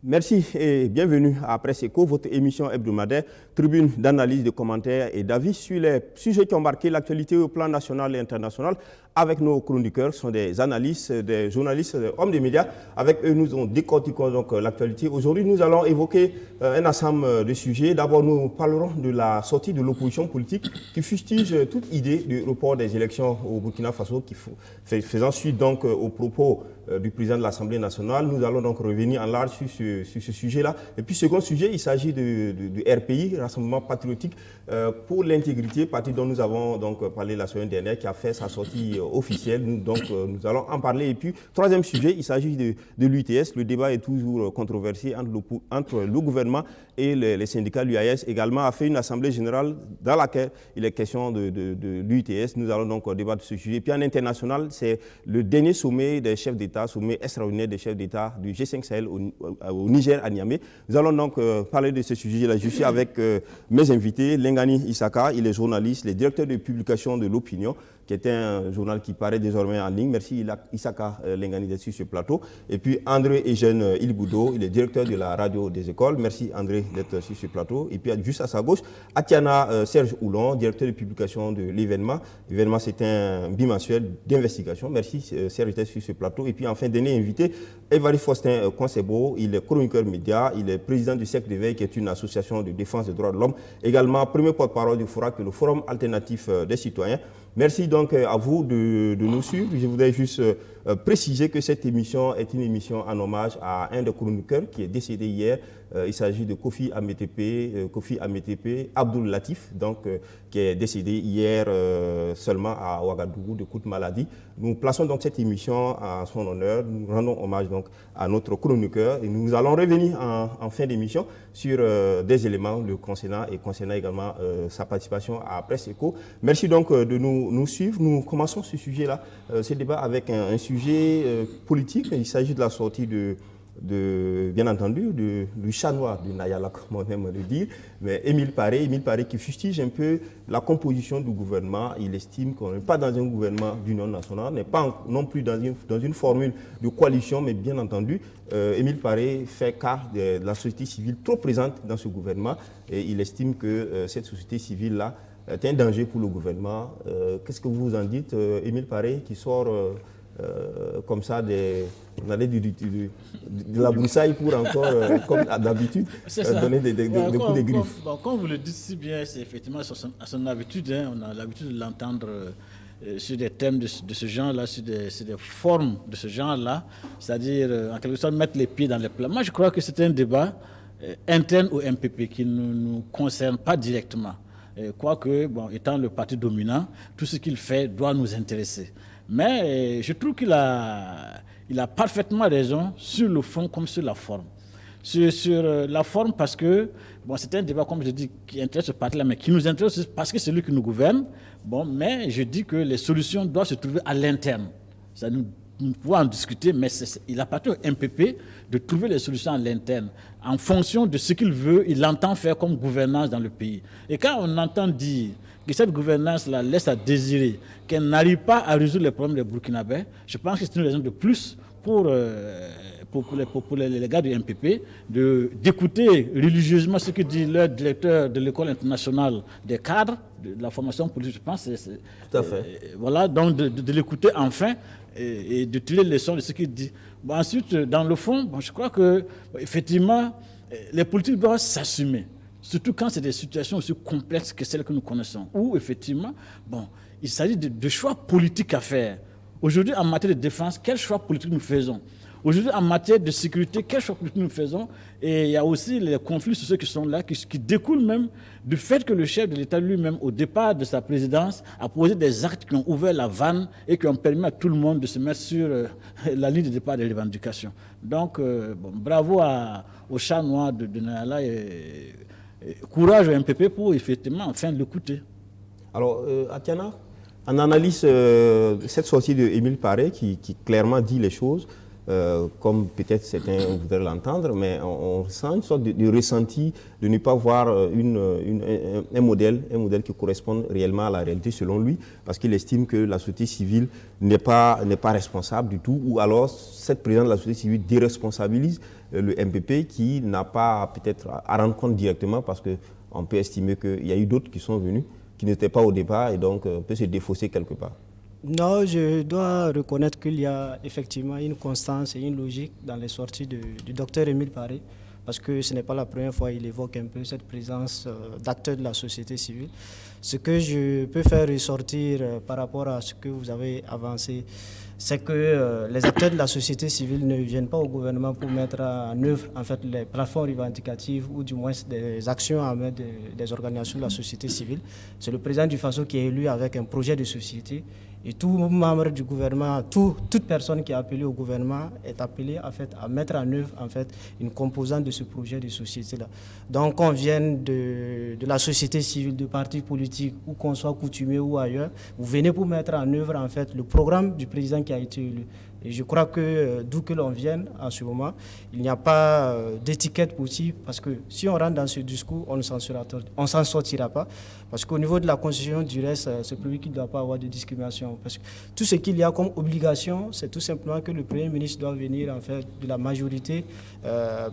Merci et bienvenue à Presse Éco, votre émission hebdomadaire, tribune d'analyse, de commentaires et d'avis sur les sujets qui ont marqué l'actualité au plan national et international. Avec nos chroniqueurs, ce sont des analystes, des journalistes, des hommes des médias. Avec eux, nous décortiquons donc l'actualité. Aujourd'hui, nous allons évoquer un ensemble de sujets. D'abord, nous parlerons de la sortie de l'opposition politique qui fustige toute idée de report des élections au Burkina Faso, faisant suite donc aux propos du président de l'Assemblée nationale. Nous allons donc revenir en large sur ce sujet-là. Et puis, second sujet, il s'agit du RPI, Rassemblement patriotique pour l'intégrité, parti dont nous avons donc parlé la semaine dernière, qui a fait sa sortie officielle. Nous allons en parler. Et puis, troisième sujet, il s'agit de l'UTS. Le débat est toujours controversé entre le gouvernement et les syndicats. L'UAS également a fait une assemblée générale dans laquelle il est question de l'UTS. Nous allons donc débattre de ce sujet. Et puis, en international, c'est le dernier sommet des chefs d'État, sommet extraordinaire des chefs d'État du G5 Sahel au Niger, à Niamey. Nous allons donc parler de ce sujet-là. Je suis avec mes invités, Lengani Issaka, il est journaliste, il est directeur de publication de l'Opinion, qui est un journal qui paraît désormais en ligne. Merci Issaka Lengani d'être sur ce plateau. Et puis André Eugène Ilboudo, il est directeur de la radio des écoles. Merci André d'être sur ce plateau. Et puis juste à sa gauche, Atiana Serge Oulon, directeur de publication de l'Événement. L'Événement, c'est un bimensuel d'investigation. Merci Serge d'être sur ce plateau. Et puis enfin, dernier invité, Évariste Faustin Concebo, il est chroniqueur média, il est président du Cercle d'éveil, qui est une association de défense des droits de l'homme. Également, premier porte-parole du FORAC, le Forum alternatif des citoyens. Merci donc à vous de nous suivre. Je voudrais juste préciser que cette émission est une émission en hommage à un des chroniqueurs qui est décédé hier. Il s'agit de Kofi Ametepe Abdoul Latif, donc, qui est décédé hier seulement à Ouagadougou de coup de maladie. Nous plaçons donc cette émission à son honneur. Nous rendons hommage donc à notre chroniqueur et nous allons revenir en fin d'émission sur des éléments le concernant et concernant également sa participation à Presse Éco. Merci donc de nous suivre. Nous commençons ce sujet-là, ce débat avec un sujet politique. Il s'agit de la sortie bien entendu, du chat noir du Nayala, comme on aime le dire, mais Émile Paré qui fustige un peu la composition du gouvernement. Il estime qu'on n'est pas dans un gouvernement d'union nationale, n'est pas non plus dans une formule de coalition, mais bien entendu, Émile Paré fait cas de la société civile trop présente dans ce gouvernement et il estime que cette société civile-là est un danger pour le gouvernement. Qu'est-ce que vous en dites, Émile Paré, qui sort comme ça de la broussaille pour encore, comme d'habitude, donner des coups de griffe. Comme vous le dites si bien, c'est effectivement à son habitude. On a l'habitude de l'entendre sur des thèmes de ce genre-là, sur des formes de ce genre-là, c'est-à-dire en quelque sorte mettre les pieds dans les plats. Moi, je crois que c'est un débat interne au MPP qui ne nous concerne pas directement. Quoique, étant le parti dominant, tout ce qu'il fait doit nous intéresser. Mais je trouve qu'il a parfaitement raison sur le fond comme sur la forme. Sur la forme parce que c'est un débat, comme je dis, qui intéresse ce parti-là, mais qui nous intéresse parce que c'est lui qui nous gouverne. Mais je dis que les solutions doivent se trouver à l'interne. Nous pouvons en discuter, mais il appartient au MPP de trouver les solutions à l'interne. En fonction de ce qu'il veut, il entend faire comme gouvernance dans le pays. Et quand on entend dire que cette gouvernance-là laisse à désirer, qu'elle n'arrive pas à résoudre les problèmes des Burkinabés, je pense que c'est une raison de plus pour les gars du MPP d'écouter religieusement ce que dit leur directeur de l'école internationale des cadres, de la formation politique, je pense. Tout à fait. Voilà, donc de l'écouter enfin et de tirer les leçons de ce qu'il dit. Ensuite, dans le fond, je crois que effectivement, les politiques doivent s'assumer. Surtout quand c'est des situations aussi complexes que celles que nous connaissons, où effectivement, il s'agit de choix politiques à faire. Aujourd'hui, en matière de défense, quel choix politique nous faisons ? Aujourd'hui, en matière de sécurité, quel choix politique nous faisons ? Et il y a aussi les conflits sociaux qui sont là, qui découlent même du fait que le chef de l'État lui-même, au départ de sa présidence, a posé des actes qui ont ouvert la vanne et qui ont permis à tout le monde de se mettre sur la ligne de départ des revendications. Donc, bravo au chat noir de Nayala et courage au MPP pour effectivement enfin l'écouter. Alors, Atiana, on analyse cette sortie de Émile Paré qui clairement dit les choses. comme peut-être certains voudraient l'entendre, mais on sent une sorte de ressenti de ne pas voir un modèle qui corresponde réellement à la réalité selon lui, parce qu'il estime que la société civile n'est pas responsable du tout, ou alors cette présidence de la société civile déresponsabilise le MPP qui n'a pas peut-être à rendre compte directement, parce qu'on peut estimer qu'il y a eu d'autres qui sont venus, qui n'étaient pas au départ et donc peut se défausser quelque part. Non, je dois reconnaître qu'il y a effectivement une constance et une logique dans les sorties du docteur Émile Paré, parce que ce n'est pas la première fois qu'il évoque un peu cette présence d'acteurs de la société civile. Ce que je peux faire ressortir par rapport à ce que vous avez avancé, c'est que les acteurs de la société civile ne viennent pas au gouvernement pour mettre en œuvre en fait, les plateformes revendicatives ou du moins des actions à mettre des organisations de la société civile. C'est le président du FASO qui est élu avec un projet de société. Et tout membre du gouvernement, toute personne qui est appelée au gouvernement est appelée en fait, à mettre en œuvre en fait, une composante de ce projet de société-là. Donc qu'on vienne de la société civile, de partis politiques, ou qu'on soit coutumier ou ailleurs, vous venez pour mettre en œuvre en fait, le programme du président qui a été élu. Et je crois que d'où que l'on vienne en ce moment, il n'y a pas d'étiquette possible, parce que si on rentre dans ce discours, on ne s'en sortira pas. Parce qu'au niveau de la Constitution, du reste, c'est public qui ne doit pas avoir de discrimination. Parce que tout ce qu'il y a comme obligation, c'est tout simplement que le Premier ministre doit venir en fait, de la majorité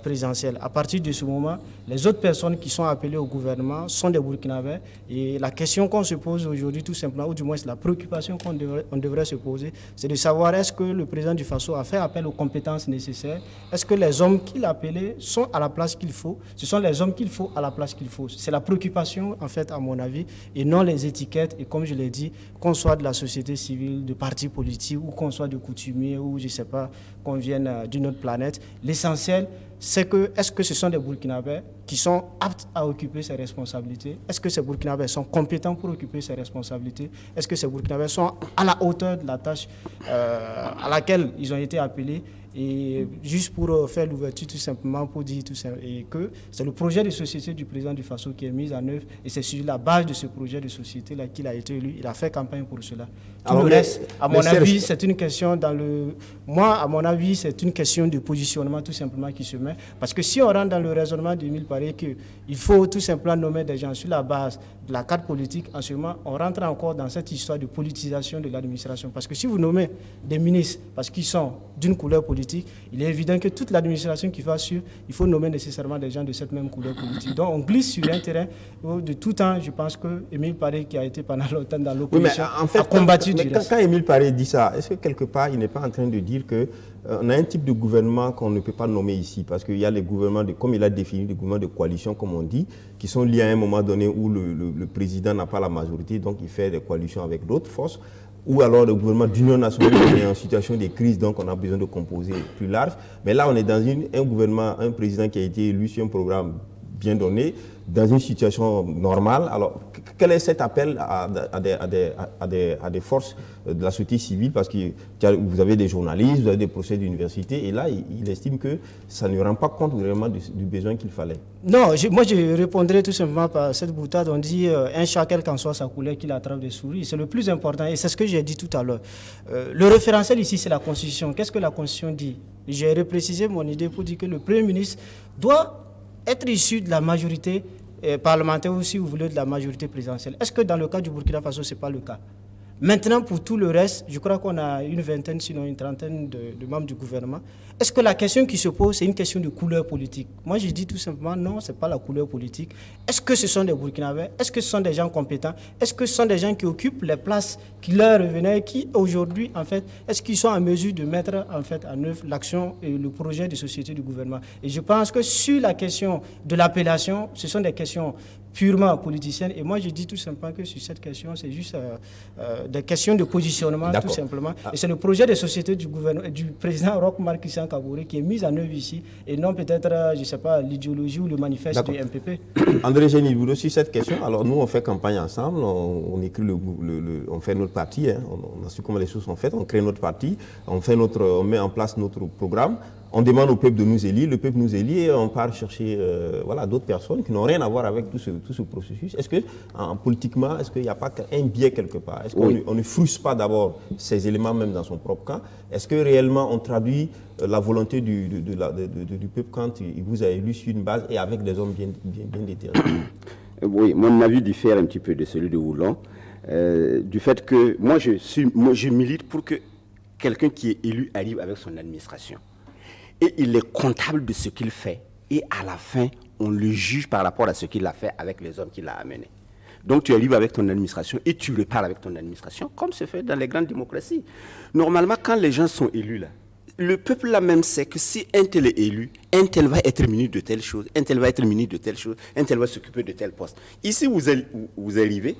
présidentielle. À partir de ce moment, les autres personnes qui sont appelées au gouvernement sont des Burkinabés. Et la question qu'on se pose aujourd'hui, tout simplement, ou du moins la préoccupation qu'on devrait se poser, c'est de savoir est-ce que le président du FASO a fait appel aux compétences nécessaires. Est-ce que les hommes qu'il a appelés sont à la place qu'il faut? Ce sont les hommes qu'il faut à la place qu'il faut. C'est la préoccupation, en fait, à mon avis, et non les étiquettes. Et comme je l'ai dit, qu'on soit de la société civile, de partis politiques, ou qu'on soit de coutumiers, ou je ne sais pas, qu'on vienne d'une autre planète, l'essentiel, c'est que, est-ce que ce sont des Burkinabés qui sont aptes à occuper ces responsabilités? Est-ce que ces Burkinabés sont compétents pour occuper ces responsabilités? Est-ce que ces Burkinabés sont à la hauteur de la tâche à laquelle ils ont été appelés? Et juste pour faire l'ouverture, tout simplement, pour dire tout ça, et que c'est le projet de société du président du FASO qui est mis en œuvre, et c'est sur la base de ce projet de société-là qu'il a été élu. Il a fait campagne pour cela. Tout le reste, à mon avis, c'est une question Moi, à mon avis, c'est une question de positionnement tout simplement qui se met. Parce que si on rentre dans le raisonnement d'Émile Paré qu'il faut tout simplement nommer des gens sur la base de la carte politique, en ce moment, on rentre encore dans cette histoire de politisation de l'administration. Parce que si vous nommez des ministres parce qu'ils sont d'une couleur politique, il est évident que toute l'administration qui va suivre, il faut nommer nécessairement des gens de cette même couleur politique. Donc on glisse sur un terrain où de tout temps, je pense que Émile Paré, qui a été pendant longtemps dans l'opposition, a combattu du reste. Quand Émile Paré dit ça, est-ce que quelque part, il n'est pas en train de dire qu'on a un type de gouvernement qu'on ne peut pas nommer ici? Parce qu'il y a les gouvernements, comme il a défini, des gouvernements de coalition, comme on dit, qui sont liés à un moment donné où le président n'a pas la majorité, donc il fait des coalitions avec d'autres forces. Ou alors le gouvernement d'union nationale qui est en situation de crise, donc on a besoin de composer plus large. Mais là, on est dans un gouvernement, un président qui a été élu sur un programme bien donné, dans une situation normale. Alors, quel est cet appel à des forces de la société civile? Parce que vous avez des journalistes, vous avez des professeurs d'université, et là, il estime que ça ne rend pas compte vraiment du besoin qu'il fallait. Non, moi je répondrai tout simplement par cette boutade. On dit un chat, quelle qu'en soit sa couleur, qu'il attrape des souris. C'est le plus important, et c'est ce que j'ai dit tout à l'heure. Le référentiel ici, c'est la Constitution. Qu'est-ce que la Constitution dit? J'ai reprécisé mon idée pour dire que le Premier ministre doit être issu de la majorité parlementaire ou, si vous voulez, de la majorité présidentielle. Est-ce que dans le cas du Burkina Faso, ce n'est pas le cas? Maintenant, pour tout le reste, je crois qu'on a une vingtaine, sinon une trentaine de membres du gouvernement. Est-ce que la question qui se pose, c'est une question de couleur politique? Moi, je dis tout simplement non, ce n'est pas la couleur politique. Est-ce que ce sont des Burkinabés? Est-ce que ce sont des gens compétents? Est-ce que ce sont des gens qui occupent les places qui leur revenaient, qui aujourd'hui, en fait, est-ce qu'ils sont en mesure de mettre en fait en œuvre l'action et le projet de société du gouvernement? Et je pense que sur la question de l'appellation, ce sont des questions purement politicienne. Et moi, je dis tout simplement que sur cette question, c'est juste des questions de positionnement, tout simplement. Et c'est le projet de société du président Roch Marc Christian Kaboré qui est mis en œuvre ici, et non peut-être, je ne sais pas, l'idéologie ou le manifeste du MPP. André Géniboulou, sur cette question, alors nous, on fait campagne ensemble, on écrit on fait notre parti, hein, on a su comment les choses sont faites, on crée notre parti, on met en place notre programme. on demande au peuple de nous élire, le peuple nous élit et on part chercher d'autres personnes qui n'ont rien à voir avec tout ce processus. Est-ce que, politiquement, est-ce qu'il n'y a pas un biais quelque part? Est-ce qu'on ne frustre pas d'abord ces éléments même dans son propre camp? Est-ce que réellement on traduit la volonté du peuple quand il vous a élu sur une base et avec des hommes bien déterminés? Oui, mon avis diffère un petit peu de celui de Houlon, du fait que moi je milite pour que quelqu'un qui est élu arrive avec son administration. Et il est comptable de ce qu'il fait. Et à la fin, on le juge par rapport à ce qu'il a fait avec les hommes qu'il a amenés. Donc tu arrives avec ton administration et tu repars avec ton administration, comme se fait dans les grandes démocraties. Normalement, quand les gens sont élus là, le peuple là même sait que si un tel est élu, un tel va être ministre de telle chose, un tel va être ministre de telle chose, un tel va s'occuper de tel poste. Ici, vous arrivez,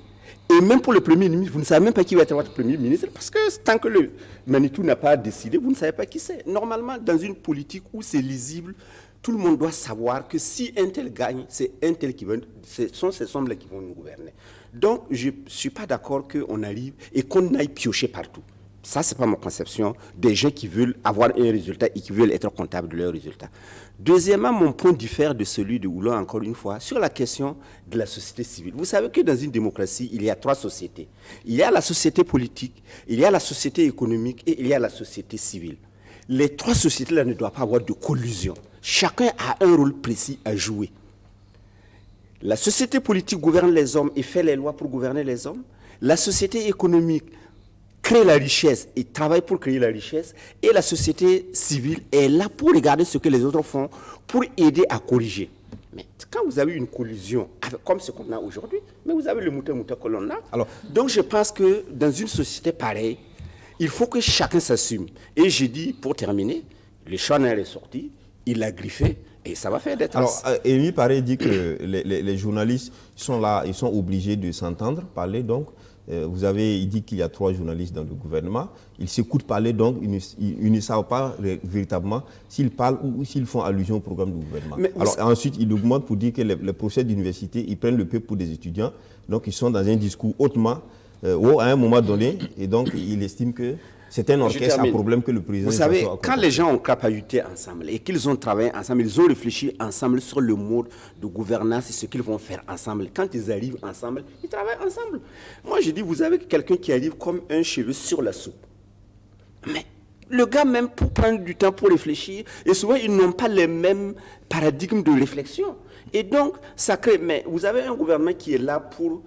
et même pour le Premier ministre, vous ne savez même pas qui va être votre Premier ministre, parce que tant que le Manitou n'a pas décidé, vous ne savez pas qui c'est. Normalement, dans une politique où c'est lisible, tout le monde doit savoir que si un tel gagne, c'est un tel qui va, ce sont ces hommes-là qui vont nous gouverner. Donc, je ne suis pas d'accord qu'on arrive et qu'on aille piocher partout. Ça, ce n'est pas ma conception des gens qui veulent avoir un résultat et qui veulent être comptables de leur résultat. Deuxièmement, mon point diffère de celui de Houlon, encore une fois, sur la question de la société civile. Vous savez que dans une démocratie, il y a 3 sociétés. Il y a la société politique, il y a la société économique et il y a la société civile. Les 3 sociétés-là ne doivent pas avoir de collusion. Chacun a un rôle précis à jouer. La société politique gouverne les hommes et fait les lois pour gouverner les hommes. La société économique crée la richesse et travaille pour créer la richesse, et la société civile est là pour regarder ce que les autres font, pour aider à corriger. Mais quand vous avez une collusion, comme ce qu'on a aujourd'hui, mais vous avez le mouton que l'on a. Alors, donc je pense que dans une société pareille, il faut que chacun s'assume. Et j'ai dit, pour terminer, le Chanel est sorti, il l'a griffé, et ça va faire des traces. Alors, Émile Paré dit que les journalistes sont là, ils sont obligés de s'entendre, parler donc. Il dit qu'il y a 3 journalistes dans le gouvernement. Ils s'écoutent parler, donc ils ne savent pas véritablement s'ils parlent ou s'ils font allusion au programme du gouvernement. Alors ensuite, il augmente pour dire que les professeurs d'université, ils prennent le peuple pour des étudiants. Donc ils sont dans un discours hautement haut à un moment donné. Et donc il estime que c'est un orchestre à problème que le président... Vous savez, quand les gens ont crapahuté ensemble et qu'ils ont travaillé ensemble, ils ont réfléchi ensemble sur le mode de gouvernance et ce qu'ils vont faire ensemble. Quand ils arrivent ensemble, ils travaillent ensemble. Moi, je dis, vous avez quelqu'un qui arrive comme un cheveu sur la soupe. Mais le gars, même pour prendre du temps pour réfléchir, et souvent, ils n'ont pas les mêmes paradigmes de réflexion. Et donc, ça crée... Mais vous avez un gouvernement qui est là pour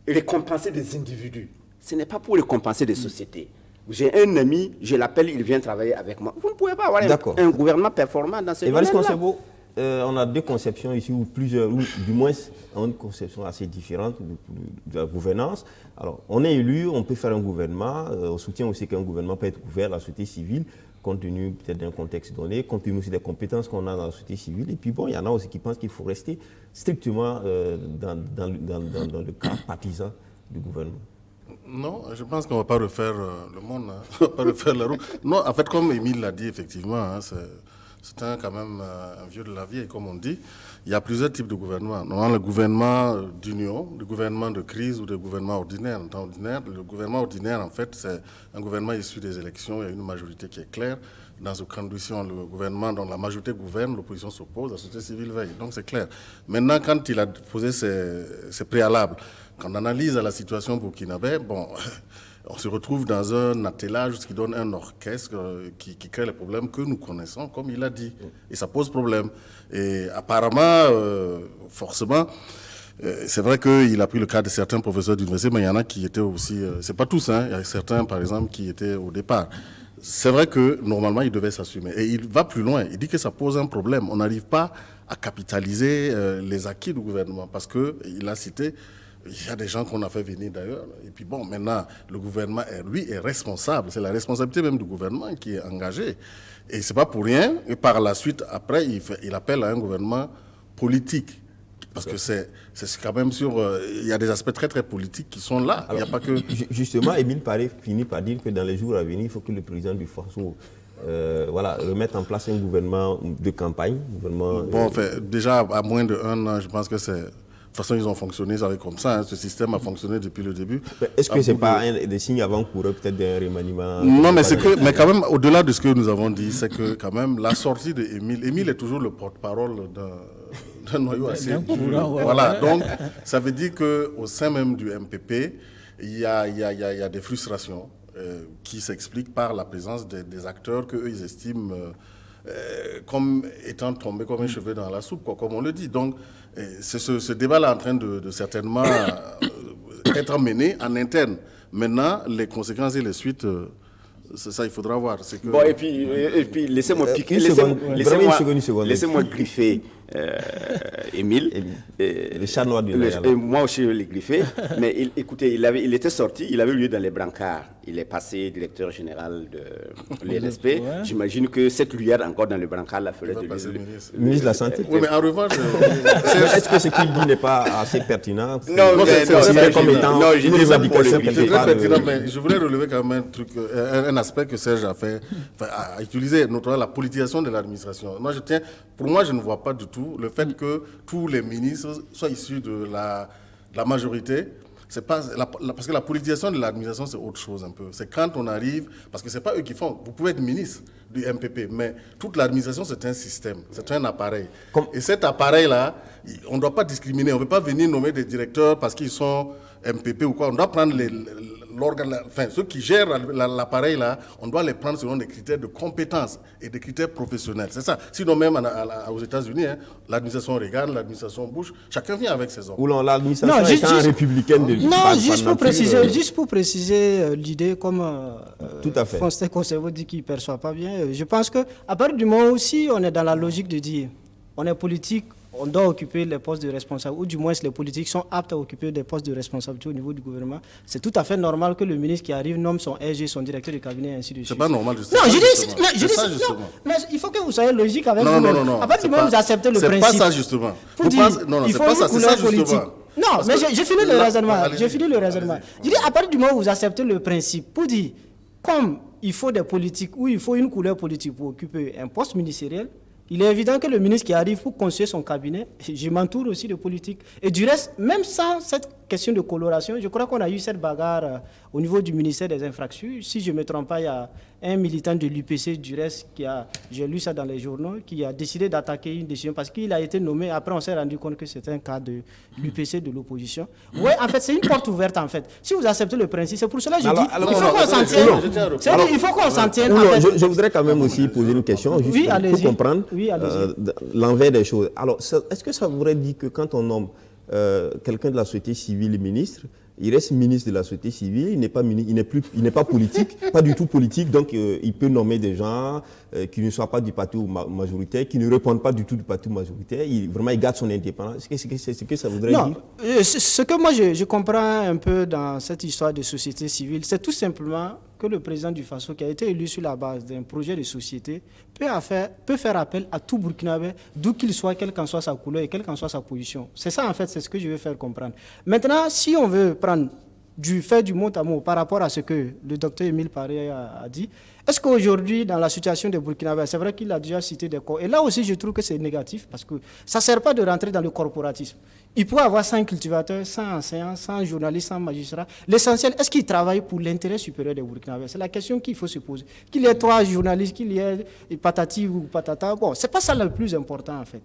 récompenser des individus. Ce n'est pas pour récompenser des sociétés. J'ai un ami, je l'appelle, il vient travailler avec moi. Vous ne pouvez pas avoir un gouvernement performant dans ce domaine-là. On a 2 conceptions ici, ou plusieurs, ou du moins on a une conception assez différente de la gouvernance. Alors, on est élu, on peut faire un gouvernement, on soutient aussi qu'un gouvernement peut être ouvert à la société civile, compte tenu peut-être d'un contexte donné, compte tenu aussi des compétences qu'on a dans la société civile. Et puis bon, il y en a aussi qui pensent qu'il faut rester strictement dans le cas partisan du gouvernement. Non, je pense qu'on ne va pas refaire le monde, hein. On ne va pas refaire la roue. Non, en fait, comme Émile l'a dit, effectivement, hein, c'est quand même un vieux de la vieille, comme on dit. Il y a plusieurs types de gouvernements. Normalement, le gouvernement d'union, le gouvernement de crise ou le gouvernement ordinaire. En temps ordinaire, le gouvernement ordinaire, en fait, c'est un gouvernement issu des élections. Il y a une majorité qui est claire. Dans ce condition, le gouvernement dont la majorité gouverne, l'opposition s'oppose, la société civile veille. Donc, c'est clair. Maintenant, quand il a posé ses préalables, quand on analyse la situation burkinabé, bon, on se retrouve dans un attelage qui donne un orchestre qui crée les problèmes que nous connaissons, comme il a dit. Et ça pose problème. Et apparemment, forcément, c'est vrai qu'il a pris le cas de certains professeurs d'université, mais il y en a qui étaient aussi... c'est pas tous, hein. Il y a certains, par exemple, qui étaient au départ. C'est vrai que, normalement, il devait s'assumer. Et il va plus loin. Il dit que ça pose un problème. On n'arrive pas à capitaliser les acquis du gouvernement. Parce qu'il a cité... Il y a des gens qu'on a fait venir d'ailleurs. Et puis bon, maintenant, le gouvernement, lui, est responsable. C'est la responsabilité même du gouvernement qui est engagée. Et c'est pas pour rien. Et par la suite, après, il appelle à un gouvernement politique. Parce que c'est quand même il y a des aspects très, très politiques qui sont là. Alors, il n'y a pas que... Justement, Émile Paré finit par dire que dans les jours à venir, il faut que le président du Faso remettre en place un gouvernement de campagne. Bon, déjà, à moins de 1 an, je pense que c'est toute façon, ils ont fonctionné, ça comme ça. Hein, ce système a fonctionné depuis le début. Est-ce que ce n'est pas un des signes avant-coureurs peut-être d'un remaniement? Non, mais quand même, au-delà de ce que nous avons dit, c'est que quand même, la sortie d'Émile est toujours le porte-parole d'un noyau assez dur. Voilà, donc ça veut dire qu'au sein même du MPP, il y a des frustrations qui s'expliquent par la présence des acteurs qu'eux, ils estiment comme étant tombés comme un cheveu dans la soupe, quoi, comme on le dit. Donc, c'est ce débat-là en train de certainement être mené en interne. Maintenant, les conséquences et les suites, c'est ça, il faudra voir. Que... Bon, et puis laissez-moi piquer, laissez-moi griffer Émile. Le chat noir du moi aussi, je l'ai griffé. Mais écoutez, il était sorti, il avait lieu dans les brancards. Il est passé directeur général de l'INSP. Ouais. J'imagine que cette lumière encore dans le brancard la ferait de lui. Ministre de la Santé. Oui, mais en revanche... Est-ce que ce qu'il dit n'est pas assez pertinent? Non, c'est comme étant une revendication quelque part. Mais je voulais relever quand même un aspect que Serge a utilisé, notamment la politisation de l'administration. Pour moi, je ne vois pas du tout le fait que tous les ministres soient issus de la majorité. C'est pas parce que la politisation de l'administration, c'est autre chose un peu. C'est quand on arrive, parce que c'est pas eux qui font. Vous pouvez être ministre du MPP, mais toute l'administration, c'est un système, c'est un appareil. Et cet appareil-là, on ne doit pas discriminer. On ne veut pas venir nommer des directeurs parce qu'ils sont MPP ou quoi. On doit prendre ceux qui gèrent l'appareil là, on doit les prendre selon des critères de compétence et des critères professionnels. C'est ça. Sinon même aux États-Unis, hein, l'administration regarde, l'administration bouge, chacun vient avec ses hommes. Ou l'administration est républicaine de juste pour préciser l'idée comme tout à fait. Fonstein Conservo dit qu'il ne perçoit pas bien. Je pense qu'à partir du moment où si on est dans la logique de dire on est politique, on doit occuper les postes de responsable, ou du moins les politiques sont aptes à occuper des postes de responsabilité au niveau du gouvernement. C'est tout à fait normal que le ministre qui arrive nomme son RG, son directeur de cabinet, et ainsi de suite. C'est pas normal, justement. Non, mais il faut que vous soyez logique avec vous. Non. À partir du moment où vous acceptez le principe. C'est pas ça, justement. Il faut une couleur politique. Non, mais j'ai fini le raisonnement. Je dis, à partir du moment où vous acceptez le principe, pour dire, comme il faut des politiques, ou il faut une couleur politique pour occuper un poste ministériel, il est évident que le ministre qui arrive pour construire son cabinet, je m'entoure aussi de politique. Et du reste, même sans cette question de coloration, je crois qu'on a eu cette bagarre au niveau du ministère des Infrastructures. Si je ne me trompe pas, il y a un militant de l'UPC, du reste, j'ai lu ça dans les journaux, qui a décidé d'attaquer une décision parce qu'il a été nommé. Après, on s'est rendu compte que c'était un cas de l'UPC de l'opposition. Oui, en fait, c'est une porte ouverte, en fait. Si vous acceptez le principe, c'est pour cela que je dis il faut qu'on s'en tienne. Il faut qu'on s'en tienne. Je voudrais quand même aussi poser une question, juste pour comprendre l'envers des choses. Alors, est-ce que ça voudrait dire que quand on nomme quelqu'un de la société civile ministre, il reste ministre de la société civile, il n'est pas politique, pas du tout politique, donc il peut nommer des gens qui ne soient pas du parti majoritaire, qui ne répondent pas du tout du parti majoritaire, il garde son indépendance. C'est ce que ça voudrait dire? Ce que moi je comprends un peu dans cette histoire de société civile, c'est tout simplement que le président du Faso, qui a été élu sur la base d'un projet de société, peut faire appel à tout Burkinabé, d'où qu'il soit, quelle qu'en soit sa couleur et quelle qu'en soit sa position. C'est ça, en fait, c'est ce que je veux faire comprendre. Maintenant, si on veut prendre du mot à mot par rapport à ce que le docteur Émile Paré a dit, est-ce qu'aujourd'hui, dans la situation des Burkinabés, c'est vrai qu'il a déjà cité des corps, et là aussi, je trouve que c'est négatif, parce que ça ne sert pas de rentrer dans le corporatisme. Il peut avoir 100 cultivateurs, 100 enseignants, 100 journalistes, 100 magistrats. L'essentiel, est-ce qu'ils travaillent pour l'intérêt supérieur des Burkinabés? C'est la question qu'il faut se poser. Qu'il y ait 3 journalistes, qu'il y ait patati ou patata, bon, ce n'est pas ça le plus important en fait.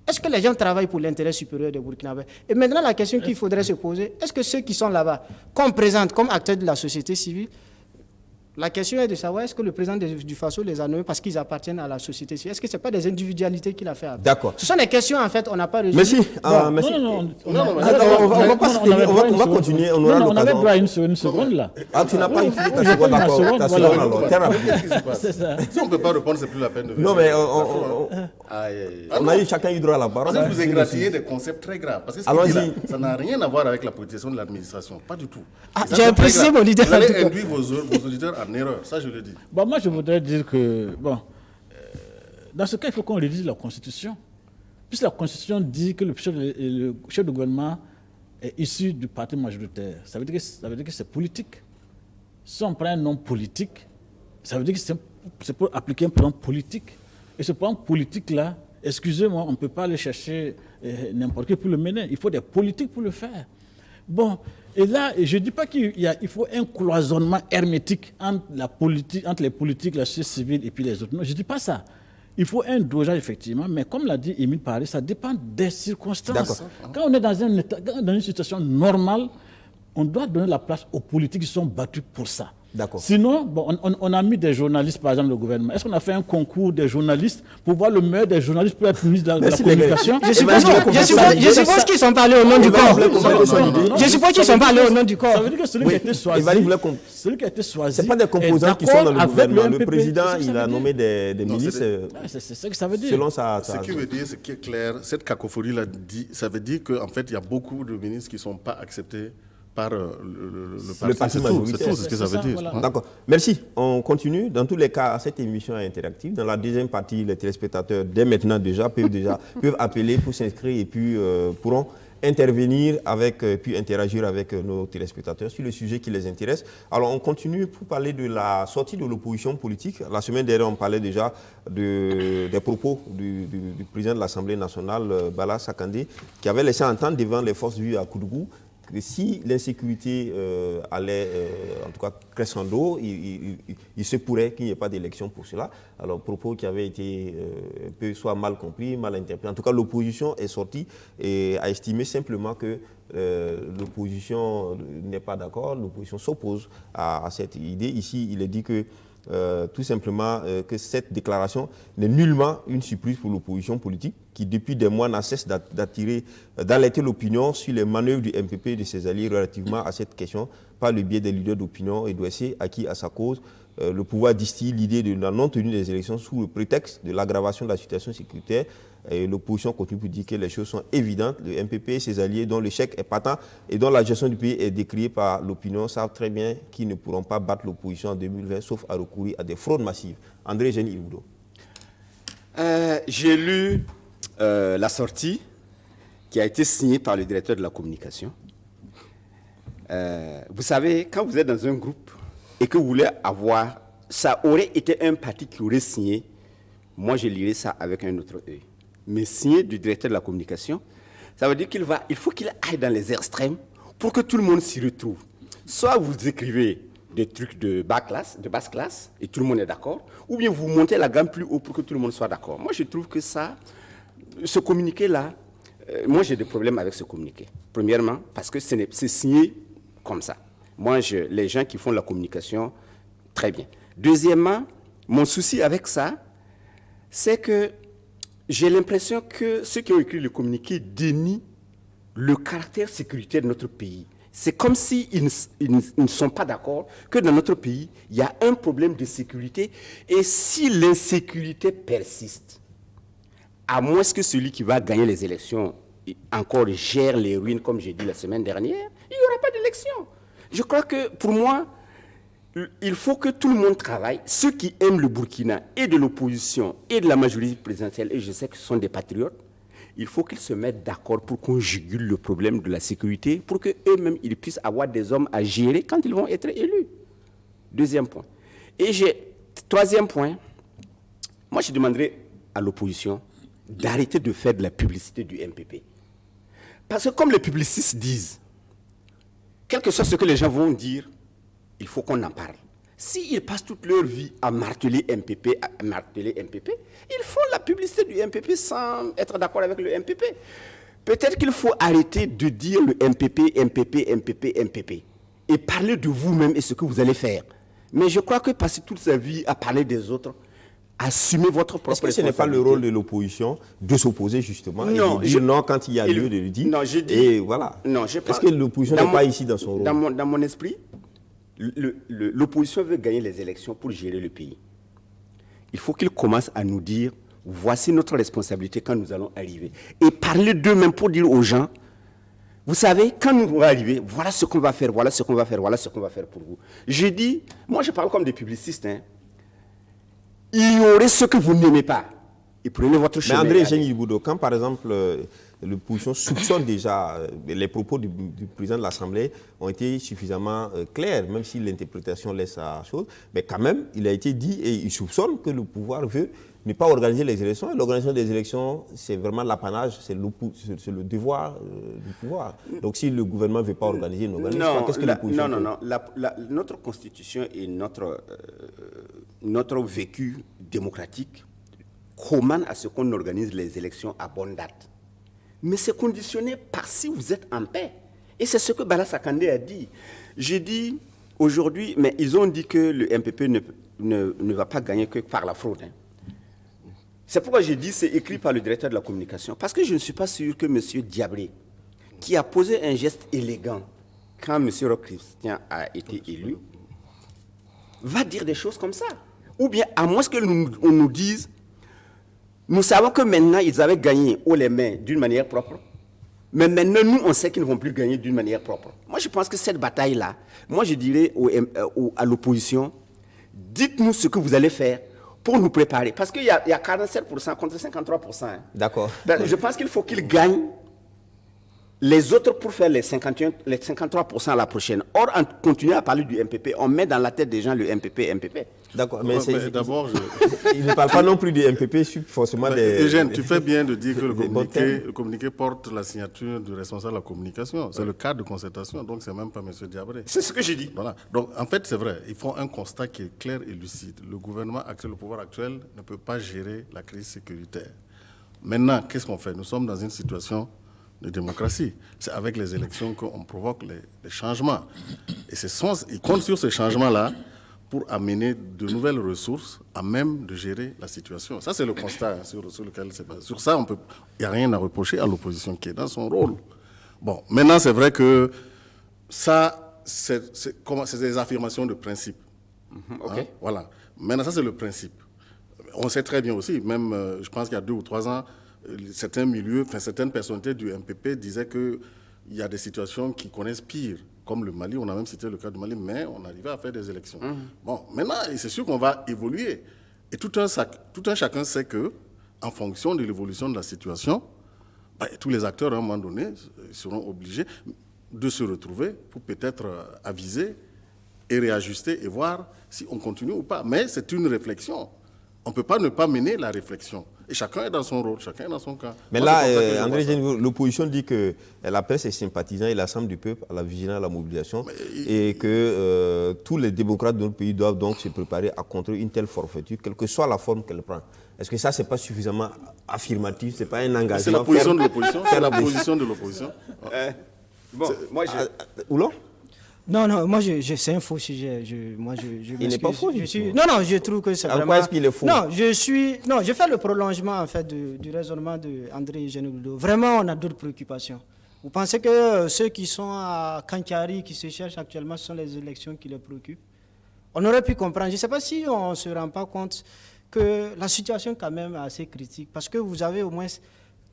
Est-ce que les gens travaillent pour l'intérêt supérieur des Burkinabés? Et maintenant, la question qu'il faudrait se poser, est-ce que ceux qui sont là-bas, qu'on présente comme acteurs de la société civile, la question est de savoir est-ce que le président du Faso les a nommés parce qu'ils appartiennent à la société civile? Est-ce que ce n'est pas des individualités qu'il a fait appel? D'accord. Ce sont des questions, en fait, on n'a pas résolu. Merci. Merci. On va continuer. On avait droit à une seconde là. Ah, tu n'as pas une seconde, d'accord. Ta seconde alors. Si on ne peut pas répondre, c'est plus la peine de venir. Non, mais on a eu chacun eu droit à la parole. Parce que vous égratiez des concepts très graves. Parce que ça n'a rien à voir avec la politisation de l'administration. Pas du tout. J'ai précisé mon idée. Vous allez induire vos auditeurs en erreur, ça je le dis. Bon, moi je voudrais dire que, dans ce cas, il faut qu'on révise la Constitution. Puisque la Constitution dit que le chef de gouvernement est issu du parti majoritaire, ça veut dire que c'est politique. Si on prend un nom politique, ça veut dire que c'est pour appliquer un plan politique. Et ce plan politique-là, excusez-moi, on ne peut pas aller chercher n'importe qui pour le mener. Il faut des politiques pour le faire. Bon, et là, je ne dis pas qu'il faut un cloisonnement hermétique entre les politiques, la société civile et puis les autres. Non, je ne dis pas ça. Il faut un dosage, effectivement, mais comme l'a dit Émile Paré, ça dépend des circonstances. Quand on est dans une situation normale, on doit donner la place aux politiques qui sont battus pour ça. Sinon, bon, on a mis des journalistes, par exemple, le gouvernement. Est-ce qu'on a fait un concours des journalistes pour voir le meilleur des journalistes pour être ministre de la communication? Je suppose qu'ils sont parlés au nom du corps. Je suppose qu'ils sont parlés au nom du corps. Ça veut dire que celui qui a été choisi, ce n'est pas des composants qui sont dans le gouvernement. Le président, il a nommé des ministres. C'est ce que ça veut dire. Selon ce qui veut dire, ce qui est clair, cette cacophonie-là, ça veut dire qu'en fait, il y a beaucoup de ministres qui ne sont pas acceptés par le parti majoritaire. C'est ce que ça veut dire. Voilà. D'accord. Merci. On continue. Dans tous les cas, cette émission est interactive. Dans la deuxième partie, les téléspectateurs, dès maintenant déjà, peuvent appeler pour s'inscrire et puis pourront intervenir puis interagir avec nos téléspectateurs sur le sujet qui les intéresse. Alors, on continue pour parler de la sortie de l'opposition politique. La semaine dernière, on parlait déjà des propos du président de l'Assemblée nationale, Bala Sakandé, qui avait laissé entendre devant les forces vives à Koudougou que si l'insécurité allait, en tout cas, crescendo, il se pourrait qu'il n'y ait pas d'élection pour cela. Alors, propos qui avaient été un peu soit mal compris, mal interprétés. En tout cas, l'opposition est sortie et a estimé simplement que l'opposition n'est pas d'accord, l'opposition s'oppose à cette idée. Ici, il est dit que tout simplement que cette déclaration n'est nullement une surprise pour l'opposition politique qui depuis des mois n'a cesse d'alerter l'opinion sur les manœuvres du MPP et de ses alliés relativement à cette question par le biais des leaders d'opinion et d'OSC acquis à sa cause. Le pouvoir distille l'idée de la non-tenue des élections sous le prétexte de l'aggravation de la situation sécuritaire. L'opposition continue pour dire que les choses sont évidentes. Le MPP et ses alliés, dont l'échec est patent et dont la gestion du pays est décriée par l'opinion, savent très bien qu'ils ne pourront pas battre l'opposition en 2020, sauf à recourir à des fraudes massives. André Génie-Ilboudo. J'ai lu la sortie qui a été signée par le directeur de la communication. Vous savez, quand vous êtes dans un groupe et que vous voulez avoir, ça aurait été un parti qui aurait signé, moi je lirais ça avec un autre œil. Mais signé du directeur de la communication, ça veut dire il faut qu'il aille dans les extrêmes pour que tout le monde s'y retrouve. Soit vous écrivez des trucs de basse classe, et tout le monde est d'accord, ou bien vous montez la gamme plus haut pour que tout le monde soit d'accord. Moi, je trouve que ce communiqué-là, moi, j'ai des problèmes avec ce communiqué. Premièrement, parce que c'est signé comme ça. Moi, les gens qui font la communication, très bien. Deuxièmement, mon souci avec ça, c'est que j'ai l'impression que ceux qui ont écrit le communiqué dénient le caractère sécuritaire de notre pays. C'est comme s'ils ne sont pas d'accord que dans notre pays, il y a un problème de sécurité. Et si l'insécurité persiste, à moins que celui qui va gagner les élections encore gère les ruines, comme j'ai dit la semaine dernière, il n'y aura pas d'élection. Je crois que, pour moi, il faut que tout le monde travaille. Ceux qui aiment le Burkina, et de l'opposition, et de la majorité présidentielle, et je sais que ce sont des patriotes, il faut qu'ils se mettent d'accord pour qu'on jugule le problème de la sécurité, pour qu'eux-mêmes, ils puissent avoir des hommes à gérer quand ils vont être élus. Deuxième point. Et troisième point, moi je demanderais à l'opposition d'arrêter de faire de la publicité du MPP. Parce que comme les publicistes disent, quel que soit ce que les gens vont dire, il faut qu'on en parle. S'ils passent toute leur vie à marteler MPP, ils font la publicité du MPP sans être d'accord avec le MPP. Peut-être qu'il faut arrêter de dire le MPP, et parler de vous-même et ce que vous allez faire. Mais je crois que passer toute sa vie à parler des autres, assumez votre propre responsabilité. Est-ce que ce n'est pas le rôle de l'opposition de s'opposer justement et de dire non quand il y a lieu de le dire? Non, je dis... Et voilà. Est-ce que l'opposition n'est pas ici dans son rôle? Dans mon esprit, l'opposition veut gagner les élections pour gérer le pays. Il faut qu'il commence à nous dire, voici notre responsabilité quand nous allons arriver. Et parler d'eux-mêmes pour dire aux gens, vous savez, quand nous allons arriver, voilà ce qu'on va faire, voilà ce qu'on va faire, voilà ce qu'on va faire pour vous. Je dis, moi je parle comme des publicistes, ignorez ce que vous n'aimez pas et prenez votre chemin. Mais André Génie-Ilboudo, quand par exemple l'opposition soupçonne déjà, les propos du président de l'Assemblée ont été suffisamment clairs, même si l'interprétation laisse à chose. Mais quand même, il a été dit et il soupçonne que le pouvoir veut ne pas organiser les élections. Et l'organisation des élections, c'est vraiment l'apanage, c'est le devoir du pouvoir. Donc si le gouvernement ne veut pas organiser, qu'est-ce que l'opposition fait? Non. Notre constitution et notre vécu démocratique commandent à ce qu'on organise les élections à bonne date. Mais c'est conditionné par si vous êtes en paix. Et c'est ce que Bala Sakandé a dit. J'ai dit aujourd'hui, mais ils ont dit que le MPP ne va pas gagner que par la fraude. C'est pourquoi j'ai dit, c'est écrit par le directeur de la communication. Parce que je ne suis pas sûr que M. Diabré, qui a posé un geste élégant quand M. Roch-Christian a été élu, va dire des choses comme ça. Ou bien, à moins qu'on nous dise, nous savons que maintenant, ils avaient gagné haut les mains d'une manière propre. Mais maintenant, nous, on sait qu'ils ne vont plus gagner d'une manière propre. Moi, je pense que cette bataille-là, moi, je dirais à l'opposition, dites-nous ce que vous allez faire pour nous préparer. Parce qu'il y a 47% contre 53%. Hein. D'accord. Je pense qu'il faut qu'ils gagnent les autres pour faire les 53% la prochaine. Or, en continuant à parler du MPP, on met dans la tête des gens le MPP. D'accord, mais d'abord, il ne parle pas non plus du MPP, forcément des... Eugène, tu fais bien de dire que le communiqué porte la signature du responsable de la communication. C'est le cadre de concertation, donc c'est même pas M. Diabré. C'est ce que j'ai dit. Voilà. Donc, en fait, c'est vrai, ils font un constat qui est clair et lucide. Le gouvernement actuel, le pouvoir actuel, ne peut pas gérer la crise sécuritaire. Maintenant, qu'est-ce qu'on fait? Nous sommes dans une situation de démocratie. C'est avec les élections qu'on provoque les changements. Et ils comptent sur ces changements-là pour amener de nouvelles ressources à même de gérer la situation. Ça, c'est le constat sur lequel c'est basé. Sur ça, il n'y a rien à reprocher à l'opposition qui est dans son rôle. Bon, maintenant, c'est vrai que ça, c'est des affirmations de principe. OK. Hein? Voilà. Maintenant, ça, c'est le principe. On sait très bien aussi, même, je pense qu'il y a 2 ou 3 ans, certaines personnalités du MPP disaient qu'il y a des situations qui connaissent pire, comme le Mali. On a même cité le cas du Mali, mais on arrivait à faire des élections. Bon, maintenant, c'est sûr qu'on va évoluer. Et tout un chacun sait que, en fonction de l'évolution de la situation, tous les acteurs, à un moment donné, seront obligés de se retrouver pour peut-être aviser et réajuster et voir si on continue ou pas. Mais c'est une réflexion. On ne peut pas ne pas mener la réflexion. Et chacun est dans son rôle, chacun est dans son cas. Mais là, André Géniveau, l'opposition dit que elle appelle ses sympathisants et l'ensemble du peuple à la vigilance, à la mobilisation, et que tous les démocrates de notre pays doivent donc se préparer à contrer une telle forfaiture, quelle que soit la forme qu'elle prend. Est-ce que ça, ce n'est pas suffisamment affirmatif? Ce n'est pas un engagement? C'est la position de l'opposition. C'est la position de l'opposition. Bon, moi, Oulon? Non, moi, c'est un faux sujet. Il n'est pas faux, non, je trouve que c'est vraiment... Pourquoi est-ce qu'il est faux? Non, je fais le prolongement, en fait, du raisonnement d'André Géniveau. Vraiment, on a d'autres préoccupations. Vous pensez que ceux qui sont à Kankiari, qui se cherchent actuellement, ce sont les élections qui les préoccupent? On aurait pu comprendre. Je ne sais pas si on ne se rend pas compte que la situation, quand même, est assez critique. Parce que vous avez au moins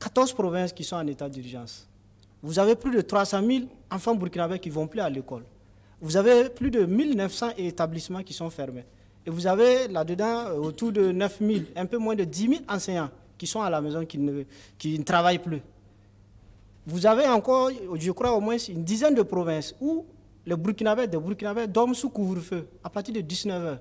14 provinces qui sont en état d'urgence. Vous avez plus de 300 000 enfants burkinabés qui ne vont plus à l'école. Vous avez plus de 1900 établissements qui sont fermés. Et vous avez là-dedans autour de 9 000, un peu moins de 10 000 enseignants qui sont à la maison, qui ne travaillent plus. Vous avez encore, je crois, au moins une dizaine de provinces où des Burkinabés dorment sous couvre-feu à partir de 19h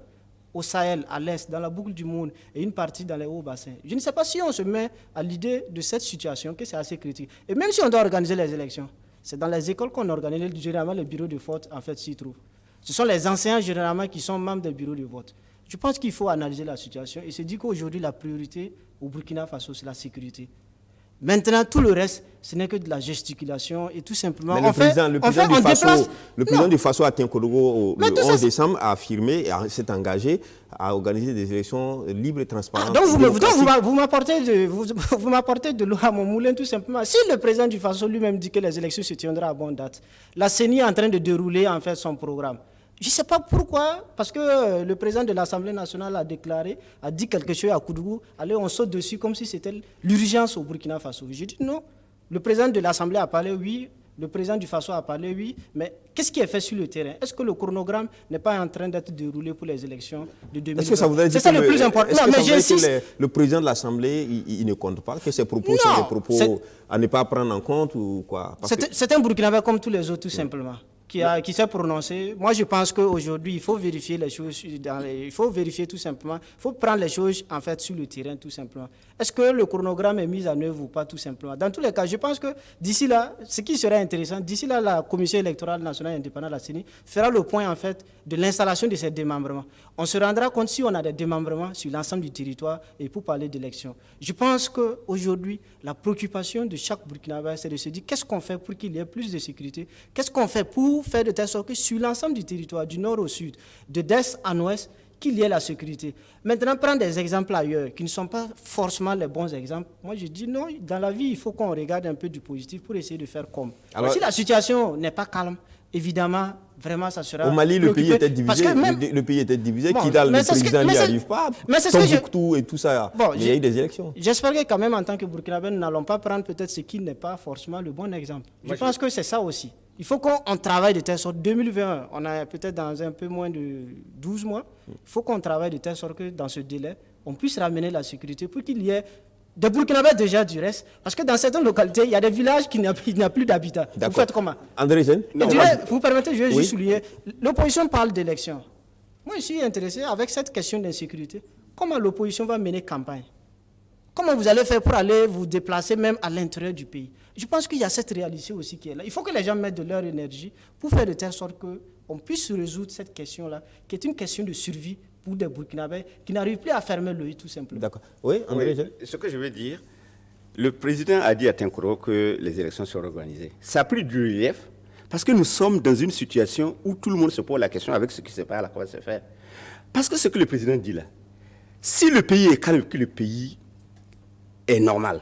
au Sahel, à l'Est, dans la boucle du monde et une partie dans les hauts bassins. Je ne sais pas si on se met à l'idée de cette situation, que c'est assez critique. Et même si on doit organiser les élections, c'est dans les écoles qu'on organise généralement les bureaux de vote, en fait, s'y trouvent. Ce sont les enseignants généralement qui sont membres des bureaux de vote. Je pense qu'il faut analyser la situation et se dire qu'aujourd'hui, la priorité au Burkina Faso, c'est la sécurité. Maintenant, tout le reste, ce n'est que de la gesticulation et tout simplement... Mais le président du Faso à Tinkologo, le 11 décembre, a affirmé et s'est engagé à organiser des élections libres et transparentes. Donc vous m'apportez de l'eau à mon moulin, tout simplement. Si le président du Faso lui-même dit que les élections se tiendront à bonne date, la CENI est en train de dérouler en fait son programme. Je ne sais pas pourquoi, parce que le président de l'Assemblée nationale a dit quelque chose à Koudougou, allez, on saute dessus comme si c'était l'urgence au Burkina Faso. J'ai dit non. Le président de l'Assemblée a parlé, oui, Le président du Faso a parlé, oui, mais qu'est-ce qui est fait sur le terrain? Est-ce que le chronogramme n'est pas en train d'être déroulé pour les élections de 2020? Est-ce que ça voudrait dire c'est ça le plus important. Non, mais j'insiste. Le président de l'Assemblée, il ne compte pas que ses propos sont des propos à ne pas prendre en compte ou quoi? C'est un Burkinabé comme tous les autres, tout simplement, qui s'est prononcé. Moi, je pense qu'aujourd'hui, il faut vérifier les choses. Il faut vérifier tout simplement. Il faut prendre les choses, en fait, sur le terrain, tout simplement. Est-ce que le chronogramme est mis en œuvre ou pas, tout simplement? Dans tous les cas, je pense que d'ici là, ce qui serait intéressant, d'ici là, la Commission électorale nationale indépendante, la CENI, fera le point, en fait, de l'installation de ces démembrements. On se rendra compte si on a des démembrements sur l'ensemble du territoire et pour parler d'élections. Je pense qu'aujourd'hui, la préoccupation de chaque Burkinabé, c'est de se dire qu'est-ce qu'on fait pour qu'il y ait plus de sécurité? Qu'est-ce qu'on fait pour faire de telle sorte que sur l'ensemble du territoire, du nord au sud, de d'est en ouest, qu'il y ait la sécurité. Maintenant, prendre des exemples ailleurs qui ne sont pas forcément les bons exemples. Moi, je dis non, dans la vie, il faut qu'on regarde un peu du positif pour essayer de faire comme. Alors, si la situation n'est pas calme, évidemment, vraiment, ça sera... Au Mali, le pays était divisé. Le pays était divisé. Bon, Kidal, le président n'y arrive pas. Tombouctou et tout ça. Bon, il y a eu des élections. J'espère que quand même, en tant que Burkinabé, nous n'allons pas prendre peut-être ce qui n'est pas forcément le bon exemple. Je pense que c'est ça aussi. Il faut qu'on travaille de telle sorte. 2021, on est peut-être dans un peu moins de 12 mois. Il faut qu'on travaille de telle sorte que dans ce délai, on puisse ramener la sécurité pour qu'il y ait des Burkinabés déjà du reste. Parce que dans certaines localités, il y a des villages qui n'ont plus d'habitat. Vous faites comment? André Jeanne? Vous permettez, je vais juste souligner. L'opposition parle d'élections. Moi, je suis intéressé avec cette question d'insécurité. Comment l'opposition va mener campagne? Comment vous allez faire pour aller vous déplacer même à l'intérieur du pays? Je pense qu'il y a cette réalité aussi qui est là. Il faut que les gens mettent de leur énergie pour faire de telle sorte qu'on puisse résoudre cette question-là, qui est une question de survie pour des Burkinabés qui n'arrivent plus à fermer l'œil, tout simplement. D'accord. Oui, André. Ce que je veux dire, le président a dit à Tinkoro que les élections seront organisées. Ça a pris du relief parce que nous sommes dans une situation où tout le monde se pose la question avec ce qui se passe, comment se faire. Parce que ce que le président dit là, si le pays est calme, que le pays est normal,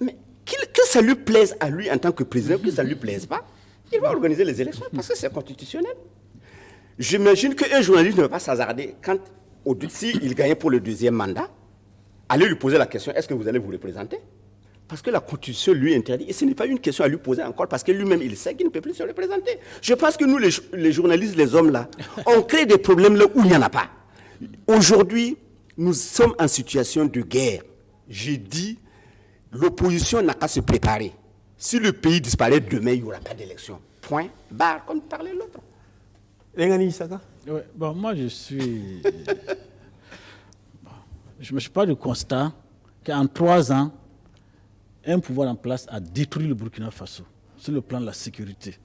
mais que ça lui plaise à lui en tant que président, que ça ne lui plaise pas, il va organiser les élections parce que c'est constitutionnel. J'imagine qu'un journaliste ne va pas s'hasarder quand, s'il gagnait pour le deuxième mandat, aller lui poser la question, est-ce que vous allez vous représenter? Parce que la Constitution lui interdit, et ce n'est pas une question à lui poser encore, parce que lui-même, il sait qu'il ne peut plus se représenter. Je pense que nous, les journalistes, les hommes là, on crée des problèmes là où il n'y en a pas. Aujourd'hui, nous sommes en situation de guerre. J'ai dit, l'opposition n'a qu'à se préparer. Si le pays disparaît demain, il n'y aura pas d'élection. Point, barre, comme parlait l'autre. Lengani Saka? Oui, bon, moi je suis... je ne me suis pas du constat qu'en 3 ans, un pouvoir en place a détruit le Burkina Faso sur le plan de la sécurité.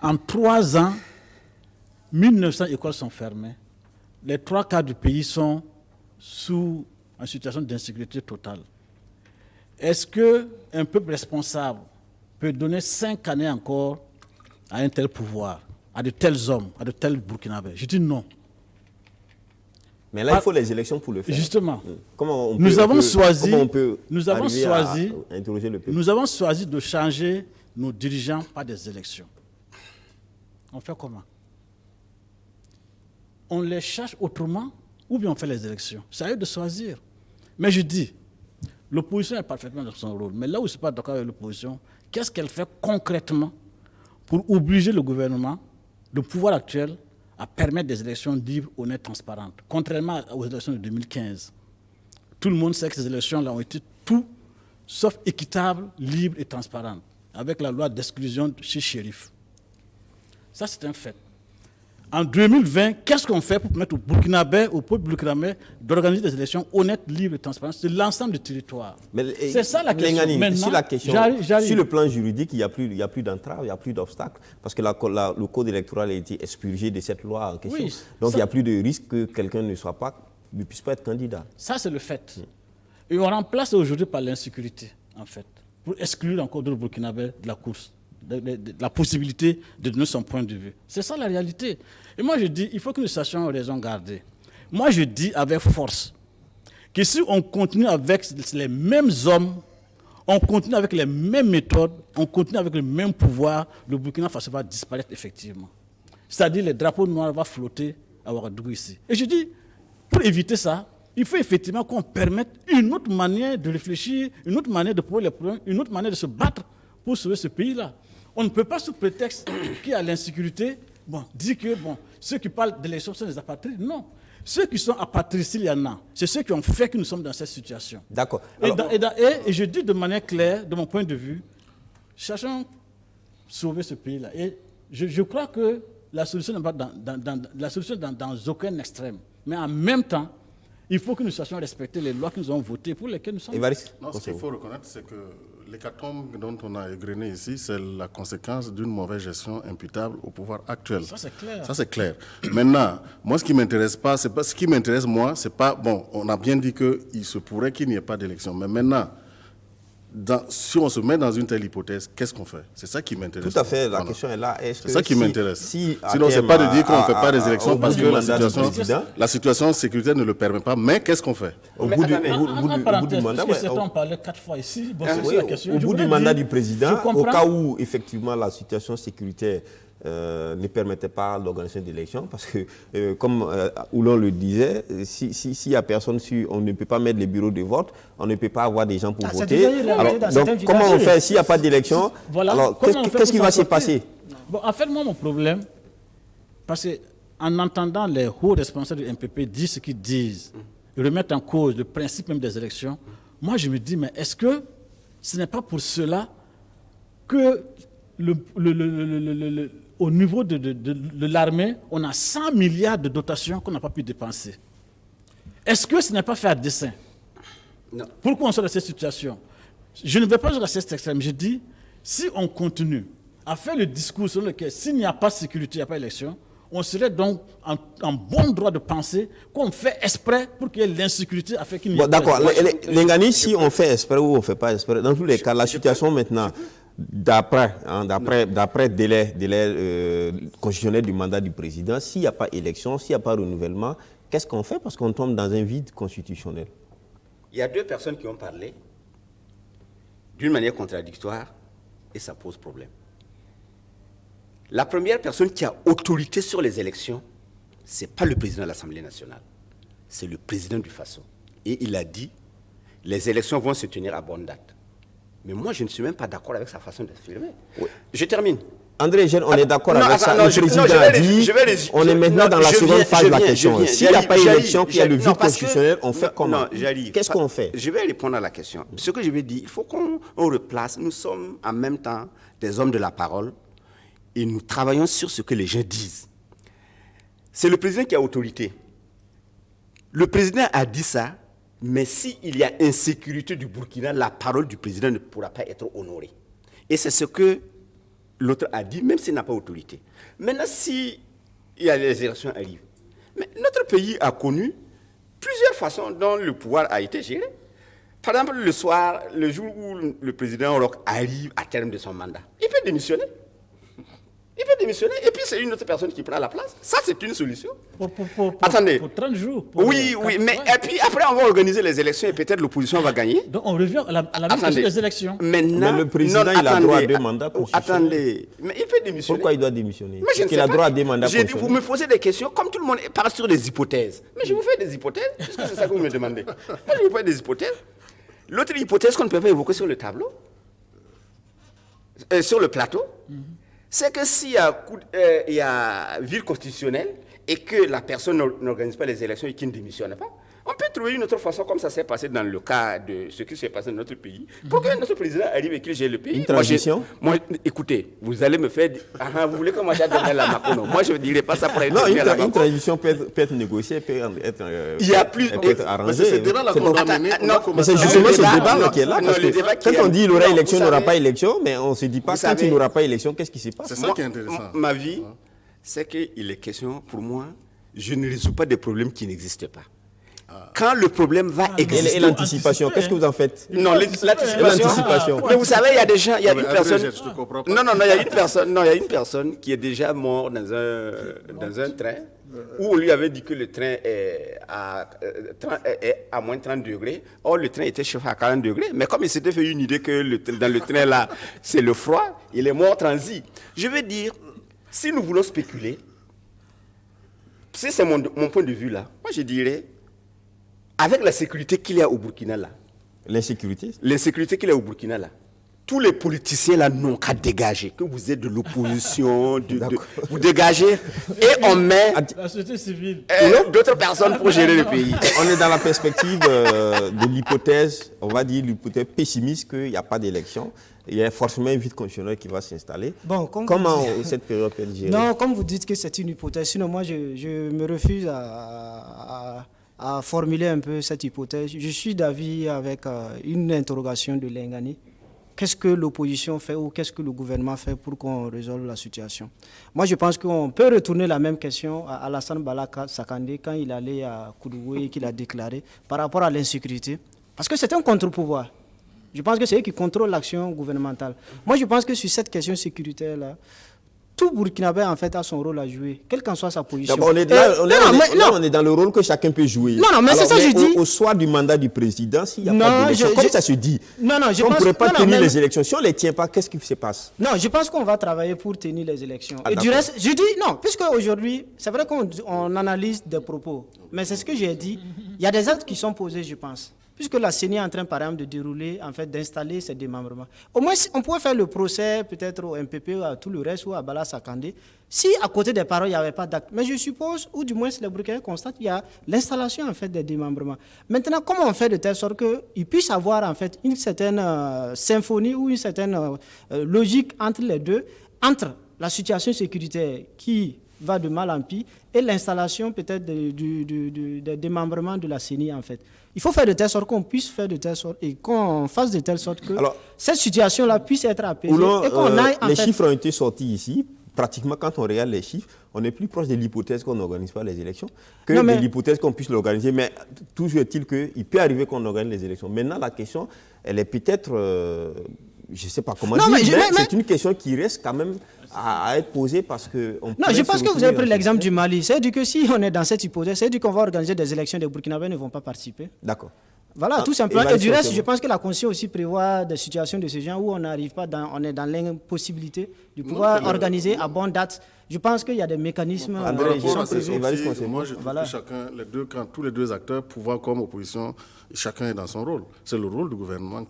En 3 ans, 1900 écoles sont fermées. Les 3/4 du pays sont en situation d'insécurité totale. Est-ce qu'un peuple responsable peut donner 5 années encore à un tel pouvoir, à de tels hommes, à de tels Burkinabés? Je dis non. Mais là, il faut les élections pour le faire. Justement. Comment on nous peut avons choisi interroger le peuple? Nous avons choisi de changer nos dirigeants par des élections. On fait comment? On les cherche autrement ou bien on fait les élections? C'est à eux de choisir. Mais je dis, l'opposition est parfaitement dans son rôle. Mais là où je ne suis pas d'accord avec l'opposition, qu'est-ce qu'elle fait concrètement pour obliger le gouvernement, le pouvoir actuel, à permettre des élections libres, honnêtes, transparentes? Contrairement aux élections de 2015. Tout le monde sait que ces élections-là ont été tout sauf équitables, libres et transparentes, avec la loi d'exclusion chez Chérif. Ça, c'est un fait. En 2020, qu'est-ce qu'on fait pour permettre aux Burkinabés, au peuple burkinabé, d'organiser des élections honnêtes, libres et transparentes sur l'ensemble du territoire? C'est ça la question. Sur la question, sur le plan juridique, il n'y a plus d'entrave, il n'y a plus d'obstacle, parce que le code électoral a été expurgé de cette loi en question. Oui, donc il n'y a plus de risque que quelqu'un ne puisse pas être candidat. Ça, c'est le fait. Et on remplace aujourd'hui par l'insécurité, en fait, pour exclure encore d'autres Burkinabés de la course. De la possibilité de donner son point de vue. C'est ça la réalité. Et moi je dis, il faut que nous sachions raison garder. Moi je dis avec force que si on continue avec les mêmes hommes, on continue avec les mêmes méthodes, on continue avec le même pouvoir, le Burkina Faso va disparaître effectivement. C'est-à-dire les drapeaux noirs vont flotter à Ouagadougou ici. Et je dis, pour éviter ça, il faut effectivement qu'on permette une autre manière de réfléchir, une autre manière de poser les problèmes, une autre manière de se battre pour sauver ce pays-là. On ne peut pas, sous prétexte qu'il y a l'insécurité, dire que ceux qui parlent d'élections sont des apatrides. Non. Ceux qui sont apatrides, s'il y en a, c'est ceux qui ont fait que nous sommes dans cette situation. D'accord. Et je dis de manière claire, de mon point de vue, cherchons à sauver ce pays-là. Et je crois que la solution n'est pas dans aucun extrême. Mais en même temps, il faut que nous cherchions à respecter les lois que nous avons votées, pour lesquelles nous sommes. Non, ce qu'il faut reconnaître, c'est que l'hécatombe dont on a égrené ici, c'est la conséquence d'une mauvaise gestion imputable au pouvoir actuel. Ça, c'est clair. Ça, c'est clair. Maintenant, moi, ce qui m'intéresse, moi, c'est pas... Bon, on a bien dit qu'il se pourrait qu'il n'y ait pas d'élection. Mais maintenant, si on se met dans une telle hypothèse, qu'est-ce qu'on fait? C'est ça qui m'intéresse. Tout à fait, la question est là. C'est ça qui m'intéresse. Sinon, c'est pas de dire qu'on ne fait pas des élections parce que la situation sécuritaire ne le permet pas. Mais qu'est-ce qu'on fait? Au bout du mandat, on parlait 4 fois ici. Au bout du mandat du président, au cas où effectivement la situation sécuritaire ne permettait pas l'organisation d'élections, parce que, comme Oulon le disait, s'il n'y a personne, on ne peut pas mettre les bureaux de vote, on ne peut pas avoir des gens pour voter. Alors, donc, comment on fait s'il n'y a pas d'élection? Alors, qu'est-ce qui va se passer? En fait, moi, mon problème, parce qu'en entendant les hauts responsables du MPP dire ce qu'ils disent, et remettre en cause le principe même des élections, moi, je me dis, mais est-ce que ce n'est pas pour cela que au niveau de l'armée, on a 100 milliards de dotations qu'on n'a pas pu dépenser? Est-ce que ce n'est pas fait à dessein? Non. Pourquoi on soit dans cette situation? Je ne vais pas jouer à cet extrême. Je dis, si on continue à faire le discours selon lequel s'il n'y a pas de sécurité, il n'y a pas d'élection, on serait donc en bon droit de penser qu'on fait exprès pour qu'il y ait l'insécurité à faire qu'il n'y ait pas d'élection. D'accord. L'Engani, si on fait exprès ou on ne fait pas exprès, dans tous les cas, la situation maintenant, d'après délai constitutionnel du mandat du président, s'il n'y a pas élection, s'il n'y a pas renouvellement, qu'est-ce qu'on fait? Parce qu'on tombe dans un vide constitutionnel. Il y a deux personnes qui ont parlé d'une manière contradictoire et ça pose problème. La première personne qui a autorité sur les élections, ce n'est pas le président de l'Assemblée nationale, c'est le président du Faso. Et il a dit, les élections vont se tenir à bonne date. Mais moi, je ne suis même pas d'accord avec sa façon d'exprimer. Oui. Je termine. André Eugène, on est d'accord avec ça. Le président a dit, on est maintenant dans la seconde phase de la question. S'il n'y a pas élection, qu'il y a le vide constitutionnel, on fait comment? Qu'est-ce qu'on fait? Je vais répondre à la question. Ce que je vais dire, il faut qu'on replace. Nous sommes en même temps des hommes de la parole et nous travaillons sur ce que les gens disent. C'est le président qui a autorité. Le président a dit ça, mais s'il y a insécurité du Burkina, la parole du président ne pourra pas être honorée. Et c'est ce que l'autre a dit, même s'il n'a pas autorité. Maintenant, si les élections arrivent, mais notre pays a connu plusieurs façons dont le pouvoir a été géré. Par exemple, le soir, le jour où le président Roch arrive à terme de son mandat, il peut démissionner. Il peut démissionner et puis c'est une autre personne qui prend la place. Ça, c'est une solution. Attendez. Pour 30 jours. Oui, mais et puis après, on va organiser les élections et peut-être l'opposition va gagner. Donc on revient à la même question des élections. Mais Maintenant, le président, il a droit à 2 mandats. Attendez, mais il peut démissionner. Pourquoi il doit démissionner? Parce qu'il a droit à 2 mandats. Vous me posez des questions, comme tout le monde parle sur des hypothèses. Mais je vous fais des hypothèses, puisque c'est ça que vous me demandez. Moi, je vous fais des hypothèses. L'autre hypothèse qu'on ne peut pas évoquer sur le tableau, sur le plateau, c'est que s'il y a vide constitutionnel et que la personne n'organise pas les élections et qu'il ne démissionne pas, on peut trouver une autre façon, comme ça s'est passé dans le cas de ce qui s'est passé dans notre pays, pour que notre président arrive et qu'il gère le pays. Une transition? Moi, écoutez, vous allez me faire... vous voulez que moi j'adore la Macron? Moi, je ne dirais pas ça pour être... Non, une transition peut être négociée, peut être arrangée. Mais c'est justement ce débat qui est là. Quand on dit qu'il y aura élection, il n'y aura pas élection, mais on ne se dit pas quand il n'y aura pas élection, qu'est-ce qui se passe? C'est ça qui est intéressant. Ma vie, c'est qu'il est question, pour moi, je ne résous pas des problèmes qui n'existent pas. Quand le problème va exister... Et l'anticipation, qu'est-ce que vous en faites? Non, l'anticipation. Mais vous savez, il y a des gens, il y a une personne... Non, il y a une personne qui est déjà morte dans un train où on lui avait dit que le train est à moins 30 degrés. Or, le train était chauffé à 40 degrés. Mais comme il s'était fait une idée que dans le train là, c'est le froid, il est mort transi. Je veux dire, si nous voulons spéculer, si c'est mon point de vue là, moi je dirais, avec la sécurité qu'il y a au Burkina là. L'insécurité? L'insécurité qu'il y a au Burkina là. tous les politiciens là n'ont qu'à dégager, que vous êtes de l'opposition, vous dégagez et on met La société civile. d'autres personnes pour gérer le pays. On est dans la perspective de l'hypothèse, on va dire l'hypothèse pessimiste qu'il n'y a pas d'élection. Il y a forcément un vide constitutionnel qui va s'installer. Bon, Comment cette période peut être gérée? Non, comme vous dites que c'est une hypothèse, sinon moi je me refuse à formuler un peu cette hypothèse. Je suis d'avis avec une interrogation de Lengani. Qu'est-ce que l'opposition fait ou qu'est-ce que le gouvernement fait pour qu'on résolve la situation? Moi, je pense qu'on peut retourner la même question à Alassane Balaka Sakandé quand il allait à Koudougou et qu'il a déclaré par rapport à l'insécurité. Parce que c'est un contre-pouvoir. Je pense que c'est eux qui contrôlent l'action gouvernementale. Moi, je pense que sur cette question sécuritaire-là, tout Burkinabé, en fait, a son rôle à jouer, quelle qu'en soit sa position. On est dans le rôle que chacun peut jouer. Non, mais c'est ça que je dis. Au soir du mandat du président, s'il n'y a pas d'élection, comme ça se dit, on ne pourrait pas tenir les élections. Si on ne les tient pas, qu'est-ce qui se passe? Non, je pense qu'on va travailler pour tenir les élections. Ah, et du reste, je dis non, puisque aujourd'hui, c'est vrai qu'on analyse des propos, mais c'est ce que j'ai dit. Il y a des actes qui sont posés, je pense. Puisque la CENI est en train, par exemple, de dérouler, en fait, d'installer ces démembrements. Au moins, on pourrait faire le procès, peut-être au MPP, ou à tout le reste, ou à Bala Sakandé, si à côté des paroles, il n'y avait pas d'acte. Mais je suppose, ou du moins, les Burkinabés constatent qu'il y a l'installation, en fait, des démembrements. Maintenant, comment on fait de telle sorte qu'ils puissent avoir, en fait, une certaine symphonie ou une certaine logique entre les deux, entre la situation sécuritaire qui va de mal en pis et l'installation peut-être des démembrements de la CENI, en fait. Il faut faire de telle sorte qu'on puisse faire de telle sorte et qu'on fasse de telle sorte que cette situation-là puisse être apaisée et qu'on aille en les fait... chiffres ont été sortis ici. Pratiquement, quand on regarde les chiffres, on est plus proche de l'hypothèse qu'on n'organise pas les élections que de l'hypothèse qu'on puisse l'organiser. Mais toujours est-il qu'il peut arriver qu'on organise les élections. Maintenant, la question, elle est peut-être... je ne sais pas comment dire, mais c'est une question qui reste quand même à être posée parce que... Non, je pense que vous avez pris l'exemple du Mali. C'est-à-dire que si on est dans cette hypothèse, c'est-à-dire qu'on va organiser des élections, les Burkinabés ne vont pas participer. D'accord. Voilà, tout simplement. Et du reste, je pense que la Constitution aussi prévoit des situations de ce genre où on n'arrive pas, on est dans l'impossibilité de pouvoir organiser à bonne date. Je pense qu'il y a des mécanismes qui sont prévus. Moi, je trouve que chacun, tous les deux acteurs, pouvoir comme opposition, chacun est dans son rôle. C'est le rôle du gouvernement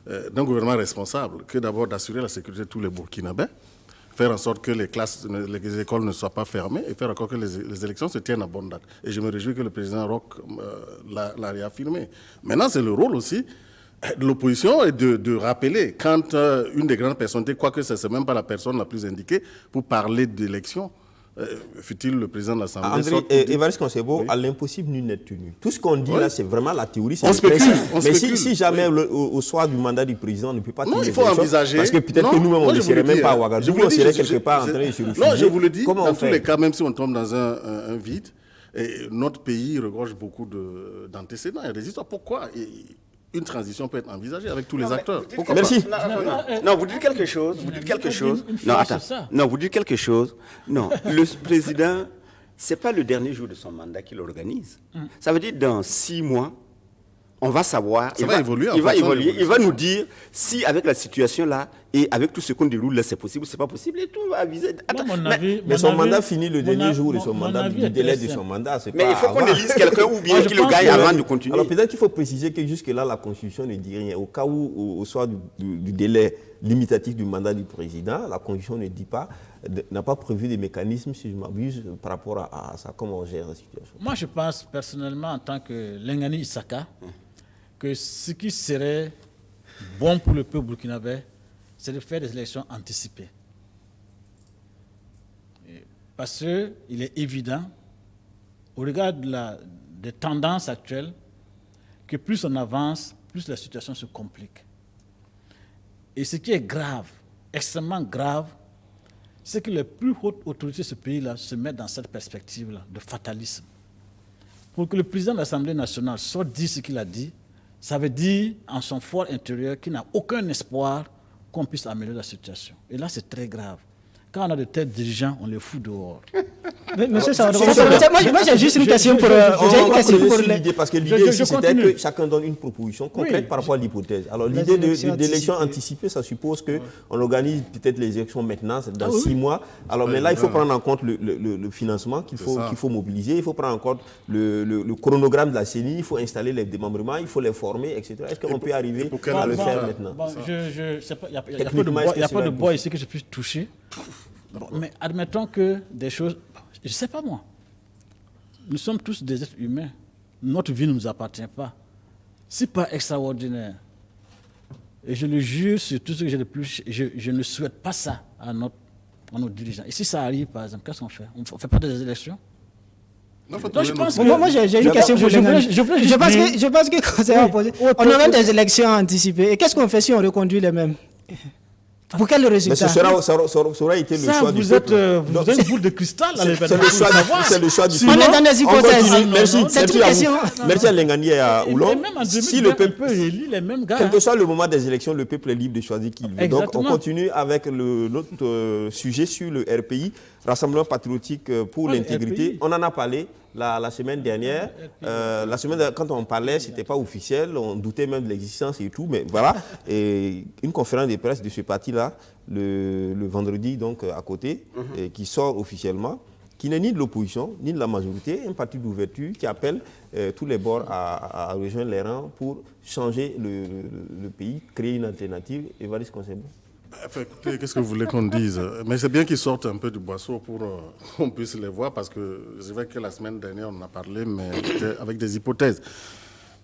d'un gouvernement responsable, que d'abord d'assurer la sécurité de tous les Burkinabés, faire en sorte que les écoles ne soient pas fermées et faire encore que les élections se tiennent à bonne date. Et je me réjouis que le président Roch l'a réaffirmé. Maintenant, c'est le rôle aussi de l'opposition et de rappeler quand une des grandes personnalités, quoique ce n'est même pas la personne la plus indiquée, pour parler d'élections, fut-il le président de l'Assemblée. André, Évariste Konsebo, à l'impossible, nul n'est tenu. Tout ce qu'on dit là, c'est vraiment la théorie. On spécule. Mais si jamais au soir du mandat du président, on ne peut pas tenir il faut envisager. Parce que peut-être que nous-mêmes, on ne serait même pas à Ouagadougou, on serait quelque part en train de se réfugier. Non, je vous le dis, dans tous les cas, même si on tombe dans un vide, et notre pays regorge beaucoup d'antécédents. Il y a des histoires. Pourquoi une transition peut être envisagée avec tous les acteurs? Merci. Non, vous dites quelque chose. Vous dites quelque chose. Non, attends. Non, vous dites quelque chose. Non, le président, c'est pas le dernier jour de son mandat qu'il organise. Ça veut dire dans 6 mois, on va savoir. Ça va évoluer. Il va évoluer. Il va nous dire si avec la situation là et avec tout ce qu'on déroule là, c'est possible ou c'est pas possible et tout va aviser. Mais son mandat finit le dernier jour de son mandat, du délai de son mandat. Mais il faut qu'on élise quelqu'un ou bien qu'il le gagne avant de continuer. Alors peut-être qu'il faut préciser que jusque-là, la Constitution ne dit rien. Au cas où, au soir du délai limitatif du mandat du président, la Constitution ne dit pas, n'a pas prévu des mécanismes, si je m'abuse, par rapport à ça, comment on gère la situation. Moi, je pense personnellement, en tant que Lengani Issaka, que ce qui serait bon pour le peuple burkinabé, c'est de faire des élections anticipées. Parce qu'il est évident, au regard des tendances actuelles, que plus on avance, plus la situation se complique. Et ce qui est grave, extrêmement grave, c'est que les plus hautes autorités de ce pays-là se mettent dans cette perspective-là de fatalisme. Pour que le président de l'Assemblée nationale sorte dire ce qu'il a dit, ça veut dire en son fort intérieur qu'il n'a aucun espoir qu'on puisse améliorer la situation. Et là, c'est très grave. Quand on a de tels dirigeants, on les fout dehors. Monsieur Saoudou, moi j'ai juste une question pour l'idée, parce que l'idée ici, c'était que chacun donne une proposition concrète par rapport à l'hypothèse. Alors l'idée d'élection anticipée, ça suppose qu'on organise peut-être les élections maintenant, dans 6 mois. Alors mais là, il faut prendre en compte le financement qu'il faut mobiliser, il faut prendre en compte le chronogramme de la CENI, il faut installer les démembrements, il faut les former, etc. Est-ce qu'on peut arriver à le faire maintenant? Il n'y a pas de bois ici que je puisse toucher. Mais admettons que des choses... Je ne sais pas moi. Nous sommes tous des êtres humains. Notre vie ne nous appartient pas. C'est pas extraordinaire. Et je le jure sur tout ce que j'ai de plus. Je ne souhaite pas ça à nos dirigeants. Et si ça arrive, par exemple, qu'est-ce qu'on fait? On ne fait pas des élections? Non, je pense que... Moi, j'ai une question pour je pense que on aurait des élections anticipées. Et qu'est-ce qu'on fait si on reconduit les mêmes? Pour quel résultat? Mais ça aura été le choix du peuple. Vous avez une boule de cristal. C'est le choix du peuple. On est dans des hypothèses. Merci à Lengani et à Oulon. Si le peuple peut élire les mêmes gars. Quel que soit le moment des élections, le peuple est libre de choisir qui il veut. Donc on continue avec notre sujet sur le RPI, Rassemblement patriotique pour l'intégrité. On en a parlé la semaine dernière. Quand on parlait, ce n'était pas officiel, on doutait même de l'existence et tout, mais voilà. Et une conférence de presse de ce parti-là, le vendredi, donc à côté, qui sort officiellement, qui n'est ni de l'opposition, ni de la majorité, un parti d'ouverture qui appelle tous les bords à rejoindre les rangs pour changer le pays, créer une alternative. Évariste Konsebo. Écoutez, qu'est-ce que vous voulez qu'on dise? Mais c'est bien qu'ils sortent un peu du boisseau pour qu'on puisse les voir, parce que c'est vrai que la semaine dernière, on en a parlé, mais avec des hypothèses.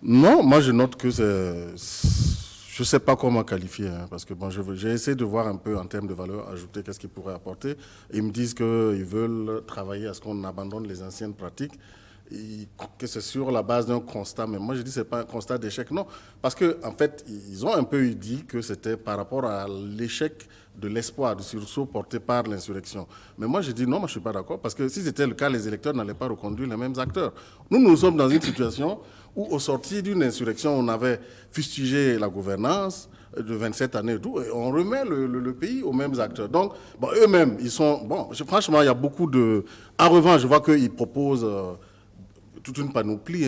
Non, moi je note que je ne sais pas comment qualifier, parce que bon, j'ai essayé de voir un peu en termes de valeur ajoutée qu'est-ce qu'ils pourraient apporter. Ils me disent qu'ils veulent travailler à ce qu'on abandonne les anciennes pratiques, et que c'est sur la base d'un constat. Mais moi, je dis que ce n'est pas un constat d'échec, non. Parce qu'en fait, ils ont un peu dit que c'était par rapport à l'échec de l'espoir, du sursaut porté par l'insurrection. Mais moi, je dis non, moi, je ne suis pas d'accord. Parce que si c'était le cas, les électeurs n'allaient pas reconduire les mêmes acteurs. Nous sommes dans une situation où, au sorti d'une insurrection, on avait fustigé la gouvernance de 27 années et tout, et on remet le pays aux mêmes acteurs. Donc, bon, eux-mêmes, ils sont... Bon, franchement, il y a beaucoup de... En revanche, je vois qu'ils proposent... toute une panoplie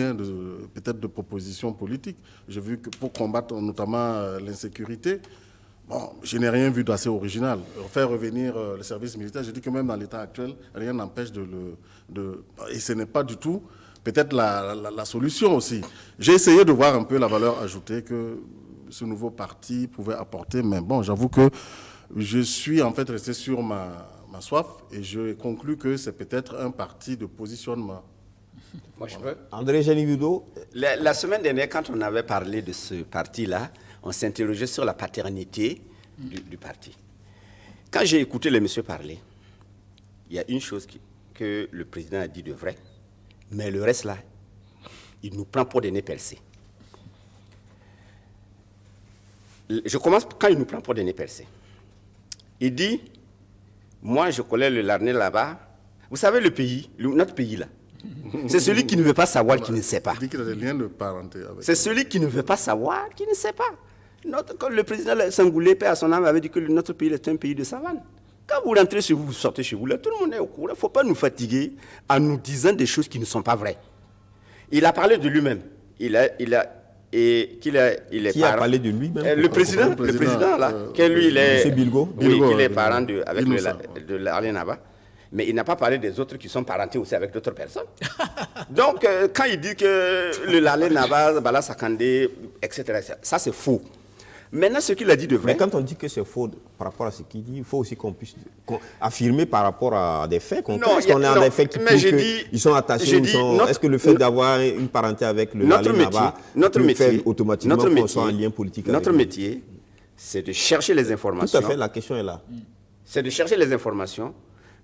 peut-être de propositions politiques. J'ai vu que pour combattre notamment l'insécurité, bon, je n'ai rien vu d'assez original. Faire revenir le service militaire, je dis que même dans l'état actuel, rien n'empêche et ce n'est pas du tout peut-être la solution aussi. J'ai essayé de voir un peu la valeur ajoutée que ce nouveau parti pouvait apporter, mais bon, j'avoue que je suis en fait resté sur ma soif et je conclus que c'est peut-être un parti de positionnement. Moi, je peux. André Génivido. La semaine dernière, quand on avait parlé de ce parti-là, on s'interrogeait sur la paternité du parti. Quand j'ai écouté les messieurs parler, il y a une chose que le président a dit de vrai, mais le reste là, il nous prend pour des nez percés. Je commence quand il nous prend pour des nez percés. Il dit, moi je connais le Larnais là-bas. Vous savez le pays, notre pays là, c'est celui qui ne veut pas savoir, qui ne sait pas. Il dit qu'il a des liens de parenté avec. C'est celui qui ne veut pas savoir, qui ne sait pas. Quand le président Sangoulé, paix à son âme, avait dit que notre pays est un pays de savane. Quand vous rentrez chez vous, vous sortez chez vous, là, tout le monde est au courant. Il ne faut pas nous fatiguer en nous disant des choses qui ne sont pas vraies. Il a parlé de lui-même. Il Qui a parlé de lui-même? Le président là, que lui, il est... M. Bilgo. Oui, il est parent de l'Arlé Naba. Mais il n'a pas parlé des autres qui sont parentés aussi avec d'autres personnes. Donc, quand il dit que le Lalé Naba, Bala Sakandé, etc., ça c'est faux. Maintenant, ce qu'il a dit de vrai... Mais quand on dit que c'est faux par rapport à ce qu'il dit, il faut aussi qu'on puisse affirmer par rapport à des faits concrets. Est-ce qu'on a des faits qui prouvent qu'ils sont attachés Est-ce que le fait d'avoir une parenté avec le Lalé Naba fait automatiquement qu'on soit en lien politique avec Notre métier, c'est de chercher les informations. Tout à fait, la question est là. C'est de chercher les informations,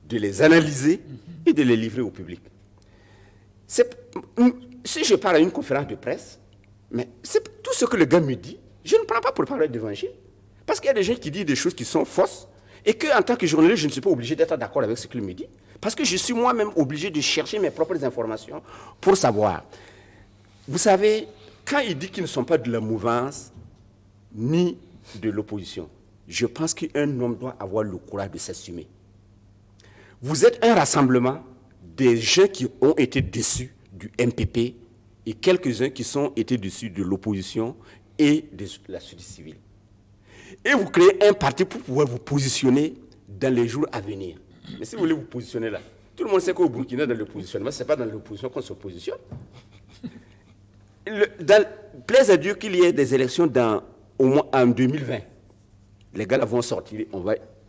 de les analyser et de les livrer au public. Si je pars à une conférence de presse, mais c'est tout ce que le gars me dit, je ne prends pas pour parler d'évangile. Parce qu'il y a des gens qui disent des choses qui sont fausses et qu'en tant que journaliste, je ne suis pas obligé d'être d'accord avec ce qu'il me dit. Parce que je suis moi-même obligé de chercher mes propres informations pour savoir. Vous savez, quand il dit qu'ils ne sont pas de la mouvance ni de l'opposition, je pense qu'un homme doit avoir le courage de s'assumer. Vous êtes un rassemblement des gens qui ont été déçus du MPP et quelques-uns qui sont été déçus de l'opposition et de la société civile. Et vous créez un parti pour pouvoir vous positionner dans les jours à venir. Mais si vous voulez vous positionner là, tout le monde sait qu'au Burkina, dans le positionnement, ce n'est pas dans l'opposition qu'on se positionne. Plaise à Dieu qu'il y ait des élections au moins en 2020. Les gars là vont sortir,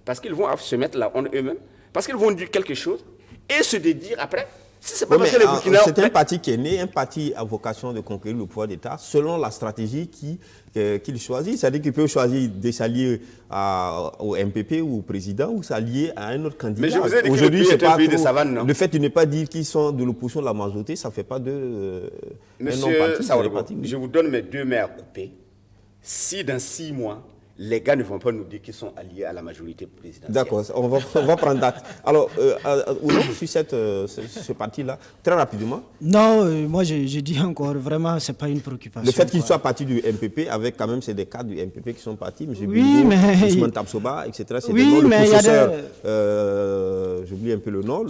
parce qu'ils vont se mettre là en eux-mêmes, parce qu'ils vont dire quelque chose et se dire après. Si c'est pas parce que les Burkina... C'est un parti qui est né, un parti à vocation de conquérir le pouvoir d'État selon la stratégie qu'il choisit. C'est-à-dire qu'il peut choisir de s'allier au MPP ou au président ou s'allier à un autre candidat. Mais je vous ai dit aujourd'hui, que le c'est pas pays de savane, non? Le fait de ne pas dire qu'ils sont de l'opposition de la majorité, ça ne fait pas de Monsieur Sawargo, je vous donne mes 2 mains à couper. Si dans 6 mois, les gars ne vont pas nous dire qu'ils sont alliés à la majorité présidentielle. D'accord, on va prendre date. Alors, sur ce parti-là, très rapidement. Non, moi je dis encore, vraiment, ce n'est pas une préoccupation. Le fait qu'il soit parti du MPP, avec quand même, c'est des cadres du MPP qui sont partis, M. Oui, Bingo, mais... Ousmane Tabsoba, etc. C'est oui, des noms, mais le professeur, j'oublie un peu le nom,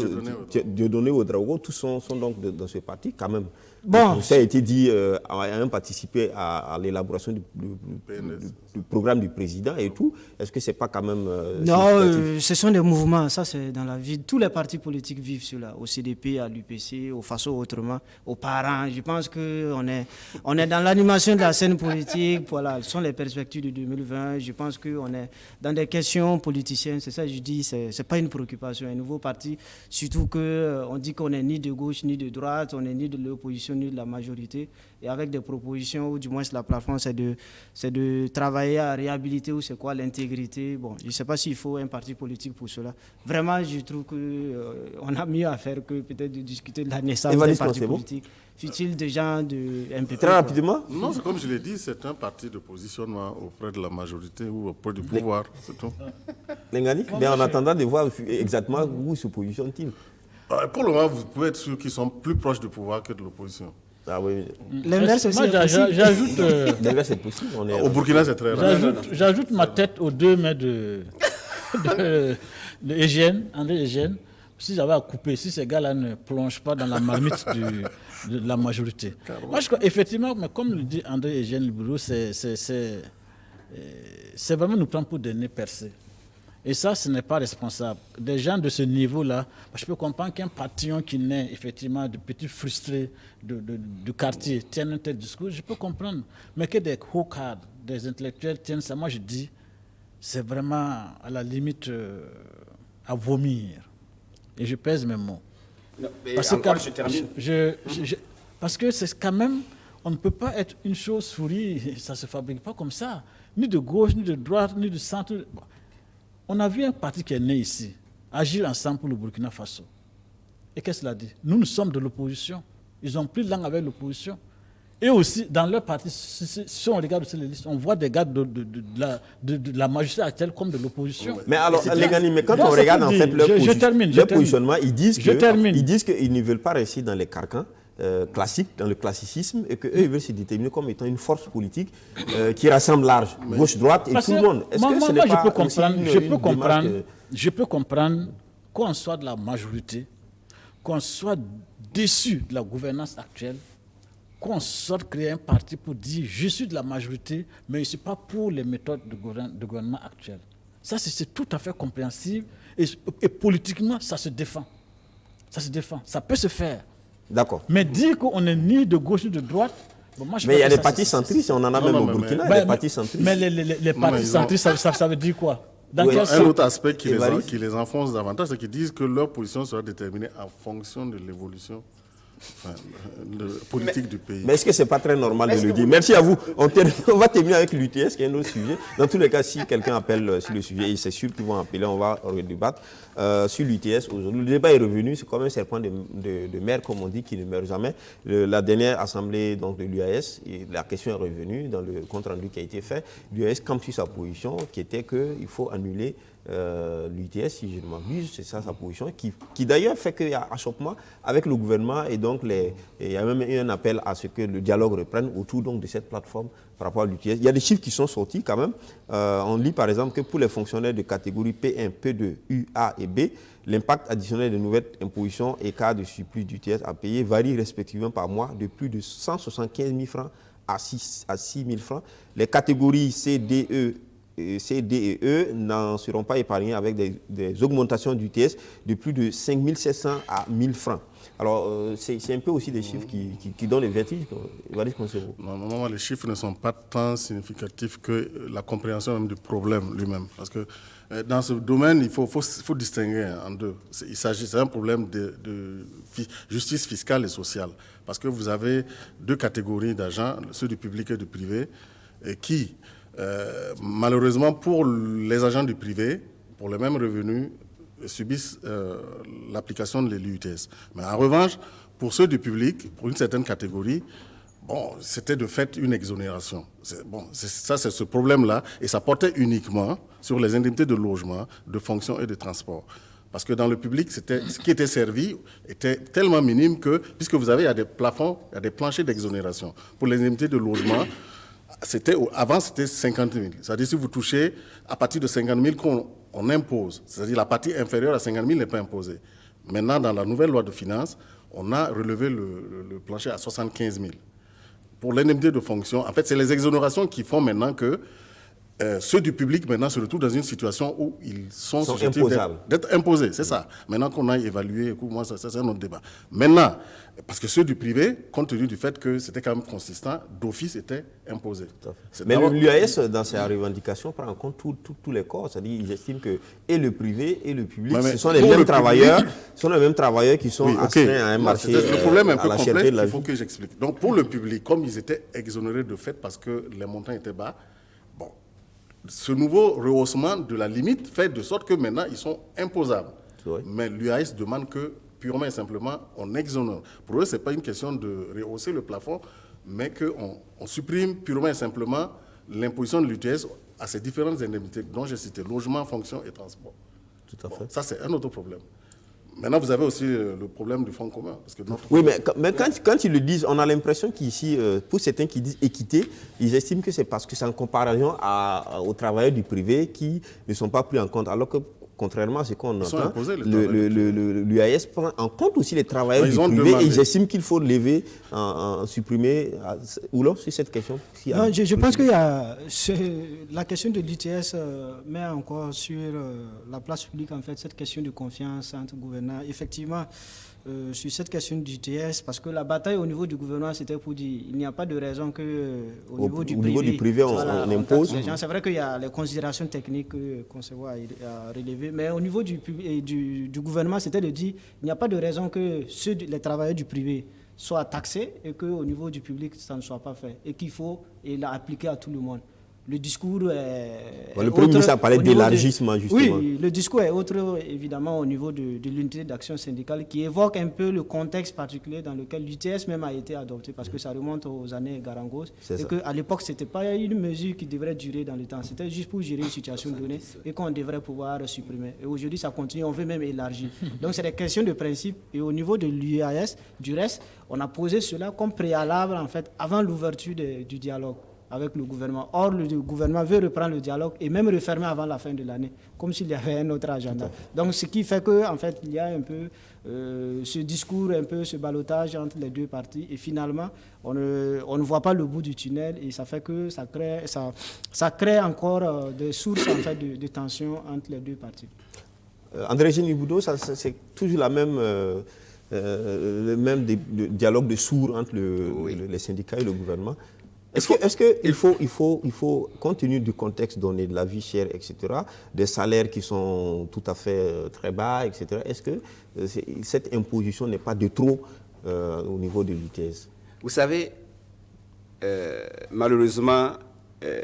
Dieudonné Ouedraogo, tous sont donc dans ce parti quand même. Bon. Ça a été dit, ayant participé à l'élaboration du programme du président et tout. Est-ce que ce n'est pas quand même... non, ce sont des mouvements, ça c'est dans la vie. Tous les partis politiques vivent cela, au CDP, à l'UPC, au FASO, autrement, aux parents. Je pense qu'on est dans l'animation de la scène politique. Voilà, ce sont les perspectives de 2020. Je pense qu'on est dans des questions politiciennes. C'est ça que je dis, ce n'est pas une préoccupation. Un nouveau parti, surtout qu'on dit qu'on n'est ni de gauche ni de droite, on n'est ni de l'opposition ni de la majorité, et avec des propositions, ou du moins la plateforme, c'est de travailler à réhabiliter, ou c'est quoi l'intégrité. Bon, je ne sais pas s'il faut un parti politique pour cela. Vraiment, je trouve qu'on a mieux à faire que peut-être de discuter de la naissance d'un parti politique. Fut-il des gens de MPP? Très rapidement. Non, c'est comme je l'ai dit, c'est un parti de positionnement auprès de la majorité ou auprès du pouvoir, c'est tout. Lengani, mais en attendant de voir exactement où se positionne-t-il. Pour le moment, vous pouvez être sûr qu'ils sont plus proches du pouvoir que de l'opposition. Ah oui. L'inverse aussi est possible. J'ajoute... L'inverse est possible. Au Burkina, c'est très rare. J'ajoute ma tête aux 2 mains de Eugène, André Eugène. Si j'avais à couper, si ces gars-là ne plongent pas dans la marmite de la majorité. Moi, je crois, effectivement, mais comme le dit André Eugène Libéraux, c'est vraiment nous prendre pour des nez percés. Et ça, ce n'est pas responsable. Des gens de ce niveau-là, je peux comprendre qu'un patron qui naît effectivement de petits frustrés du quartier tienne un tel discours, je peux comprendre. Mais que des hauts cadres, des intellectuels tiennent ça, moi je dis, c'est vraiment à la limite à vomir. Et je pèse mes mots. Non, parce que je termine. Parce que c'est quand même, on ne peut pas être une chose souris, ça ne se fabrique pas comme ça. Ni de gauche, ni de droite, ni de centre. Bon. On a vu un parti qui est né ici, agir ensemble pour le Burkina Faso. Et qu'est-ce qu'il a dit? Nous sommes de l'opposition. Ils ont pris langue avec l'opposition. Et aussi, dans leur parti, si on regarde aussi les listes, on voit des gars de la majorité actuelle comme de l'opposition. Mais alors, les gars, quand on regarde en fait leur positionnement, ils disent qu'ils ne veulent pas rester dans les carcans classiques, dans le classicisme, et qu'eux, ils veulent se déterminer comme étant une force politique qui rassemble large, gauche-droite et tout le monde. Est-ce que ce n'est pas je peux comprendre qu'on soit de la majorité, qu'on soit déçu de la gouvernance actuelle, qu'on sorte créer un parti pour dire je suis de la majorité, mais je ne suis pas pour les méthodes de gouvernement actuel. Ça, c'est tout à fait compréhensible et politiquement, ça se défend. Ça se défend. Ça peut se faire. D'accord. Mais dire qu'on n'est ni de gauche ni de droite, bon, moi, mais il y a des partis centristes, on en a même au Burkina, des partis centristes. Mais les partis centristes, ça veut dire quoi? Un autre aspect qui les enfonce davantage, c'est qu'ils disent que leur position sera déterminée en fonction de l'évolution politique du pays. Mais est-ce que ce n'est pas très normal de le dire? Merci à vous. On va terminer avec l'UTS, qui est un autre sujet. Dans tous les cas, si quelqu'un appelle sur le sujet, et c'est sûr qu'ils vont appeler, on va redébattre. Sur l'UTS, aujourd'hui, le débat est revenu, c'est comme un serpent de mer, comme on dit, qui ne meurt jamais. La dernière assemblée donc, de l'UAS, la question est revenue dans le compte-rendu qui a été fait. L'UAS campe sur sa position, qui était qu'il faut annuler l'UTS, si je ne m'abuse, c'est ça sa position, qui d'ailleurs fait qu'il y a achoppement avec le gouvernement et donc il y a même eu un appel à ce que le dialogue reprenne autour donc, de cette plateforme par rapport à l'UTS. Il y a des chiffres qui sont sortis quand même. On lit par exemple que pour les fonctionnaires de catégorie P1, P2, U, A et B, l'impact additionnel de nouvelles impositions et cas de surplus d'UTS à payer varie respectivement par mois de plus de 175 000 francs à 6 000 francs. Les catégories C, D et E n'en seront pas épargnés avec des augmentations d'UTS de plus de 5 700 à 1 000 francs. Alors, c'est un peu aussi des chiffres qui donnent les vertiges. Non, les chiffres ne sont pas tant significatifs que la compréhension même du problème lui-même. Parce que dans ce domaine, il faut distinguer en deux. C'est un problème de justice fiscale et sociale. Parce que vous avez deux catégories d'agents, ceux du public et du privé, qui, malheureusement, pour les agents du privé, pour les mêmes revenus, subissent l'application de l'UTS. Mais en revanche, pour ceux du public, pour une certaine catégorie, c'était de fait une exonération. C'est ce problème-là, et ça portait uniquement sur les indemnités de logement, de fonction et de transport. Parce que dans le public, ce qui était servi était tellement minime que, puisque il y a des plafonds, il y a des planchers d'exonération. Pour les indemnités de logement, avant c'était 50 000. C'est-à-dire si vous touchez à partir de 50 000 qu'on impose, c'est-à-dire la partie inférieure à 50 000 n'est pas imposée. Maintenant, dans la nouvelle loi de finances, on a relevé le plancher à 75 000. Pour l'indemnité de fonction, en fait, c'est les exonérations qui font maintenant que ceux du public, maintenant, se retrouvent dans une situation où ils sont susceptibles d'être imposés. C'est ça. Maintenant qu'on a évalué, moi, ça c'est un autre débat. Maintenant, parce que ceux du privé, compte tenu du fait que c'était quand même consistant, d'office étaient imposés. Mais l'UAS, dans ses revendications, prend en compte tous les corps. C'est-à-dire qu'ils estiment que et le privé et le public, ce sont les mêmes travailleurs, qui sont astreints à un marché. C'est le problème un peu complexe qu'il faut que j'explique. Donc, pour le public, comme ils étaient exonérés de fait parce que les montants étaient bas, ce nouveau rehaussement de la limite fait de sorte que maintenant, ils sont imposables. Mais l'UAS demande que, purement et simplement, on exonère. Pour eux, ce n'est pas une question de rehausser le plafond, mais qu'on supprime purement et simplement l'imposition de l'UTS à ces différentes indemnités dont j'ai cité, logement, fonction et transport. Tout à fait. Ça, c'est un autre problème. Maintenant, vous avez aussi le problème du fonds commun. Parce que mais quand ils le disent, on a l'impression qu'ici, pour certains qui disent équité, ils estiment que c'est parce que c'est en comparaison aux travailleurs du privé qui ne sont pas pris en compte. Alors que, contrairement à ce qu'on entend, l'UAS prend en compte aussi les travailleurs du privé et ils estiment qu'il faut lever, supprimer. Oula, sur cette question. Non, je pense que la question de l'UTS met encore sur la place publique en fait cette question de confiance entre gouvernants. Effectivement, sur cette question du l'UTS, parce que la bataille au niveau du gouvernement, c'était pour dire qu'il n'y a pas de raison qu'au niveau du privé, on impose. C'est vrai qu'il y a les considérations techniques que Concevoir a relevées, mais au niveau du gouvernement, c'était de dire qu'il n'y a pas de raison que les travailleurs du privé soient taxés et qu'au niveau du public, ça ne soit pas fait. Et qu'il faut l'appliquer à tout le monde. Le discours est le Premier ministre a parlé d'élargissement, justement. Oui, le discours est autre, évidemment, au niveau de l'unité d'action syndicale, qui évoque un peu le contexte particulier dans lequel l'UTS même a été adopté, parce que ça remonte aux années Garangos. Et qu'à l'époque, ce n'était pas une mesure qui devrait durer dans le temps. C'était juste pour gérer une situation donnée et qu'on devrait pouvoir supprimer. Et aujourd'hui, ça continue, on veut même élargir. Donc, c'est des questions de principe. Et au niveau de l'UAS, du reste, on a posé cela comme préalable, en fait, avant l'ouverture du dialogue avec le gouvernement. Or, le gouvernement veut reprendre le dialogue et même refermer avant la fin de l'année, comme s'il y avait un autre agenda. Donc, ce qui fait qu'en fait, il y a un peu ce discours, un peu ce ballottage entre les deux parties. Et finalement, on ne voit pas le bout du tunnel et ça fait que ça crée encore des sources en fait, de tension entre les deux parties. André Génie-Boudot, c'est toujours le même dialogue de sourds entre les syndicats et le gouvernement. Est-ce qu'il faut, compte tenu du contexte donné, de la vie chère, etc., des salaires qui sont tout à fait très bas, etc., est-ce que cette imposition n'est pas de trop au niveau de l'UTS? Vous savez, malheureusement,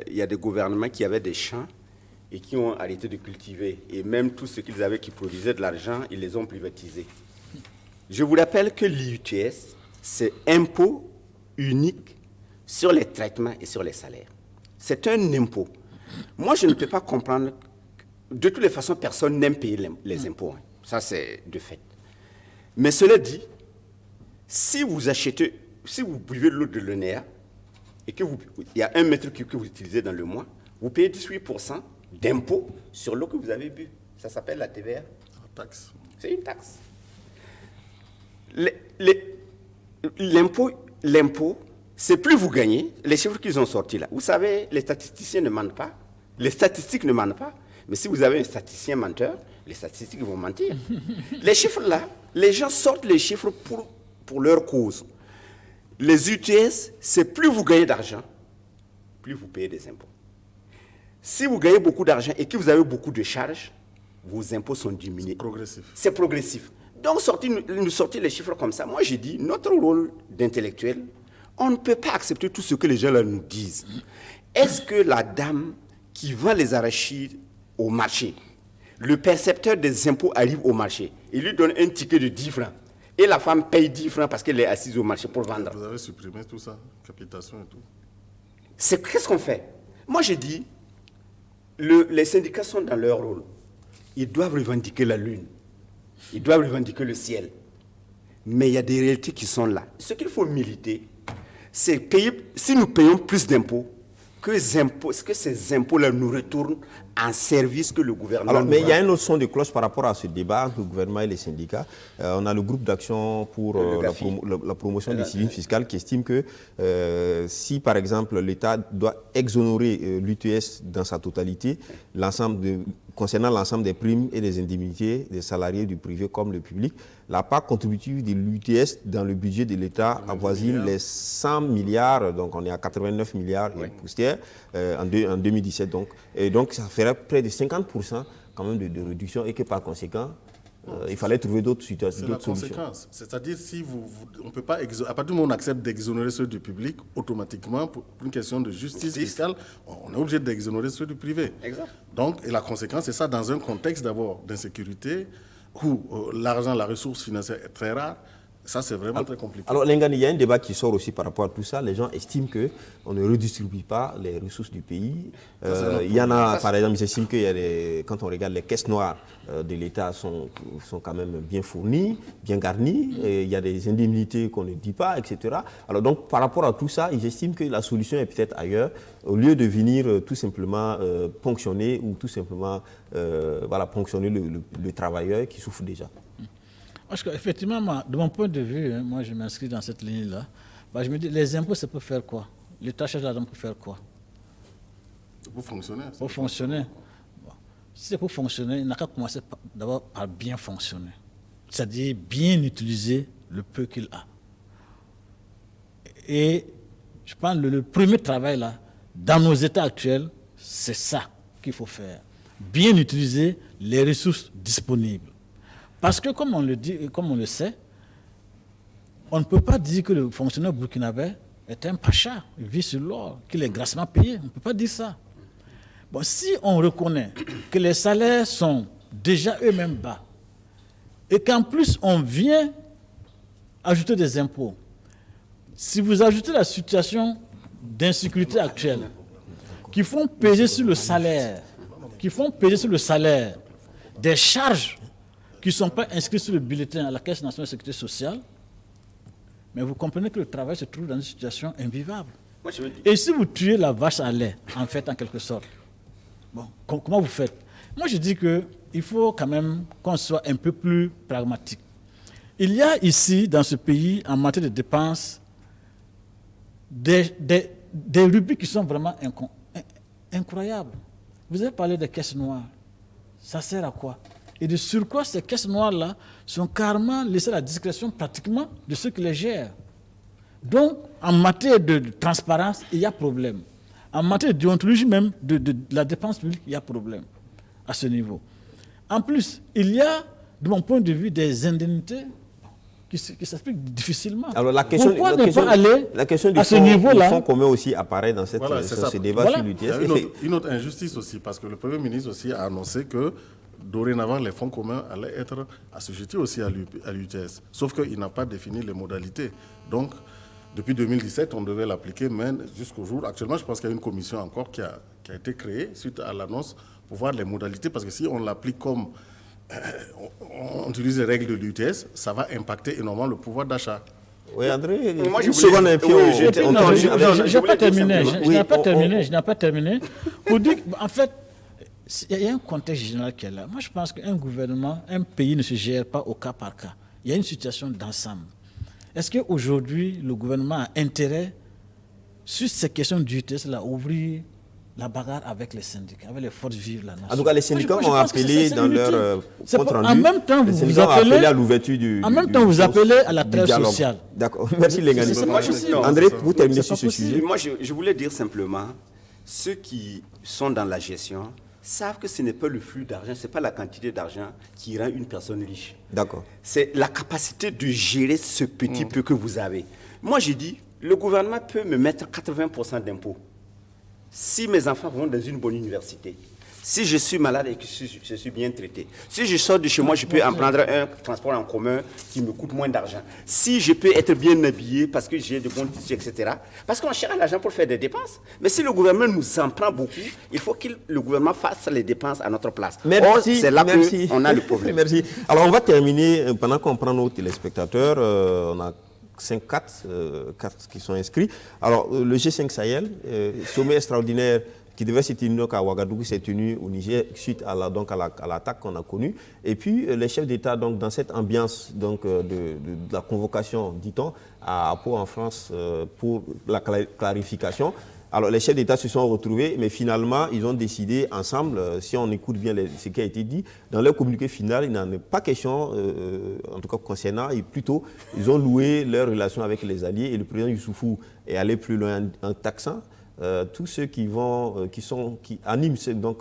il y a des gouvernements qui avaient des champs et qui ont arrêté de cultiver. Et même tout ce qu'ils avaient qui produisait de l'argent, ils les ont privatisés. Je vous rappelle que l'UTS, c'est impôt unique sur les traitements et sur les salaires. C'est un impôt. Moi, je ne peux pas comprendre de toutes les façons, personne n'aime payer les impôts. Hein. Ça, c'est de fait. Mais cela dit, si vous buvez de l'eau de l'ONEA et qu'il y a 1 mètre cube que vous utilisez dans le mois, vous payez 18% d'impôt sur l'eau que vous avez bu. Ça s'appelle la TVA. Taxe. C'est une taxe. L'impôt, c'est plus vous gagnez, les chiffres qu'ils ont sortis là. Vous savez, les statisticiens ne mentent pas, les statistiques ne mentent pas, mais si vous avez un statisticien menteur, les statistiques vont mentir. Les chiffres là, les gens sortent les chiffres pour leur cause. Les UTS, c'est plus vous gagnez d'argent, plus vous payez des impôts. Si vous gagnez beaucoup d'argent et que vous avez beaucoup de charges, vos impôts sont diminués. C'est progressif. C'est progressif. Donc, nous sortir les chiffres comme ça. Moi, j'ai dit, notre rôle d'intellectuel, on ne peut pas accepter tout ce que les gens là nous disent. Est-ce que la dame qui vend les arachides au marché, le percepteur des impôts arrive au marché, il lui donne un ticket de 10 francs, et la femme paye 10 francs parce qu'elle est assise au marché pour vendre. Vous avez supprimé tout ça, capitation et tout. Qu'est-ce qu'on fait? Moi, j'ai dit, les syndicats sont dans leur rôle. Ils doivent revendiquer la lune. Ils doivent revendiquer le ciel. Mais il y a des réalités qui sont là. Ce qu'il faut militer, c'est payer, si nous payons plus d'impôts, que ces impôts-là nous retournent en service que le gouvernement... Alors, mais il y a un autre son de cloche par rapport à ce débat entre le gouvernement et les syndicats. On a le groupe d'action pour la promotion des civisme fiscal qui estime que si, par exemple, l'État doit exonérer l'UTS dans sa totalité, concernant l'ensemble des primes et des indemnités des salariés du privé comme le public, la part contributive de l'UTS dans le budget de l'État avoisine les 100 milliards, donc on est à 89 milliards et poussière en 2017. Et donc ça ferait près de 50% quand même de réduction et que par conséquent, il fallait trouver d'autres situations. C'est la conséquence. C'est-à-dire, si on ne peut pas, à partir du moment où on accepte d'exonérer ceux du public, automatiquement, pour une question de justice fiscale, on est obligé d'exonérer ceux du privé. Exact. Donc, et la conséquence, c'est ça, dans un contexte d'abord d'insécurité, où l'argent, la ressource financière est très rare. Ça, c'est vraiment très compliqué. Alors, Lengani, il y a un débat qui sort aussi par rapport à tout ça. Les gens estiment qu'on ne redistribue pas les ressources du pays. Il y en a, par exemple, ils estiment que quand on regarde les caisses noires de l'État sont quand même bien fournies, bien garnies. Et il y a des indemnités qu'on ne dit pas, etc. Alors, donc, par rapport à tout ça, ils estiment que la solution est peut-être ailleurs, au lieu de venir tout simplement ponctionner ou tout simplement ponctionner le travailleur qui souffre déjà. Parce qu'effectivement, de mon point de vue, moi je m'inscris dans cette ligne-là. Je me dis, les impôts, ça peut faire quoi? L'État cherche l'argent pour faire quoi? Pour fonctionner. Pour fonctionner. Bon. Si c'est pour fonctionner, il n'a qu'à commencer d'abord par bien fonctionner. C'est-à-dire bien utiliser le peu qu'il a. Et je pense que le premier travail, là, dans nos États actuels, c'est ça qu'il faut faire. Bien utiliser les ressources disponibles. Parce que, comme on le dit et comme on le sait, on ne peut pas dire que le fonctionnaire burkinabé est un pacha, il vit sur l'or, qu'il est grassement payé. On ne peut pas dire ça. Bon, si on reconnaît que les salaires sont déjà eux-mêmes bas et qu'en plus on vient ajouter des impôts, si vous ajoutez la situation d'insécurité actuelle qui font peser sur le salaire, des charges qui ne sont pas inscrits sur le bulletin à la Caisse nationale de sécurité sociale, mais vous comprenez que le travail se trouve dans une situation invivable. Et si vous tuez la vache à lait, en fait, en quelque sorte, bon, comment vous faites? Moi, je dis qu'il faut quand même qu'on soit un peu plus pragmatique. Il y a ici, dans ce pays, en matière de dépenses, des rubriques qui sont vraiment incroyables. Vous avez parlé des caisses noires. Ça sert à quoi? Et de surcroît, ces caisses noires-là sont carrément laissées à la discrétion pratiquement de ceux qui les gèrent. Donc, en matière de transparence, il y a problème. En matière de déontologie même, de la dépense publique, il y a problème à ce niveau. En plus, il y a, de mon point de vue, des indemnités qui s'expliquent difficilement. Alors, la question Pourquoi ne pas aller à ce niveau-là? Le fonds commun aussi apparaît dans ce débat sur l'UTS. Il y a une autre injustice aussi, parce que le Premier ministre aussi a annoncé que dorénavant, les fonds communs allaient être assujettis aussi à l'UTS. Sauf qu'il n'a pas défini les modalités. Donc, depuis 2017, on devait l'appliquer, mais jusqu'au jour. Actuellement, je pense qu'il y a une commission encore qui a été créée suite à l'annonce pour voir les modalités, parce que si on l'applique comme on utilise les règles de l'UTS, ça va impacter énormément le pouvoir d'achat. Oui, André, moi, une seconde et puis je n'ai pas terminé. Pour dire qu'en fait, il y a un contexte général qui est là. Moi, je pense qu'un gouvernement, un pays ne se gère pas au cas par cas. Il y a une situation d'ensemble. Est-ce qu'aujourd'hui, le gouvernement a intérêt, sur ces questions d'UTS, à ouvrir la bagarre avec les syndicats, avec les forces vives de la nation? En tout cas, les syndicats ont appelé dans leur compte rendu. En même temps, vous appelez à l'ouverture du. En même temps, vous appelez à la trêve sociale. D'accord. Merci, les gars. André, vous terminez sur ce sujet. Moi, je voulais dire simplement, ceux qui sont dans la gestion savent que ce n'est pas le flux d'argent, ce n'est pas la quantité d'argent qui rend une personne riche. D'accord. C'est la capacité de gérer ce petit peu que vous avez. Moi, j'ai dit, le gouvernement peut me mettre 80% d'impôts. Si mes enfants vont dans une bonne université, si je suis malade et que je suis bien traité, si je sors de chez moi, je peux en prendre un transport en commun qui me coûte moins d'argent. Si je peux être bien habillé parce que j'ai de bons tissus, etc. Parce qu'on cherche l'argent pour faire des dépenses. Mais si le gouvernement nous en prend beaucoup, il faut que le gouvernement fasse les dépenses à notre place. Merci, c'est là qu'on a le problème. Merci. Alors, on va terminer, pendant qu'on prend nos téléspectateurs, on a 4 qui sont inscrits. Alors, le G5 Sahel, sommet extraordinaire qui devait se tenir à Ouagadougou, s'est tenu au Niger suite à l'attaque qu'on a connue. Et puis, les chefs d'État, donc, dans cette ambiance donc, de la convocation, dit-on, à Pau en France pour la clarification. Alors, les chefs d'État se sont retrouvés, mais finalement, ils ont décidé ensemble, si on écoute bien ce qui a été dit, dans leur communiqué final, il n'en est pas question, en tout cas concernant, et plutôt, ils ont loué leur relation avec les alliés, et le président Youssoufou est allé plus loin en taxant tous ceux qui animent donc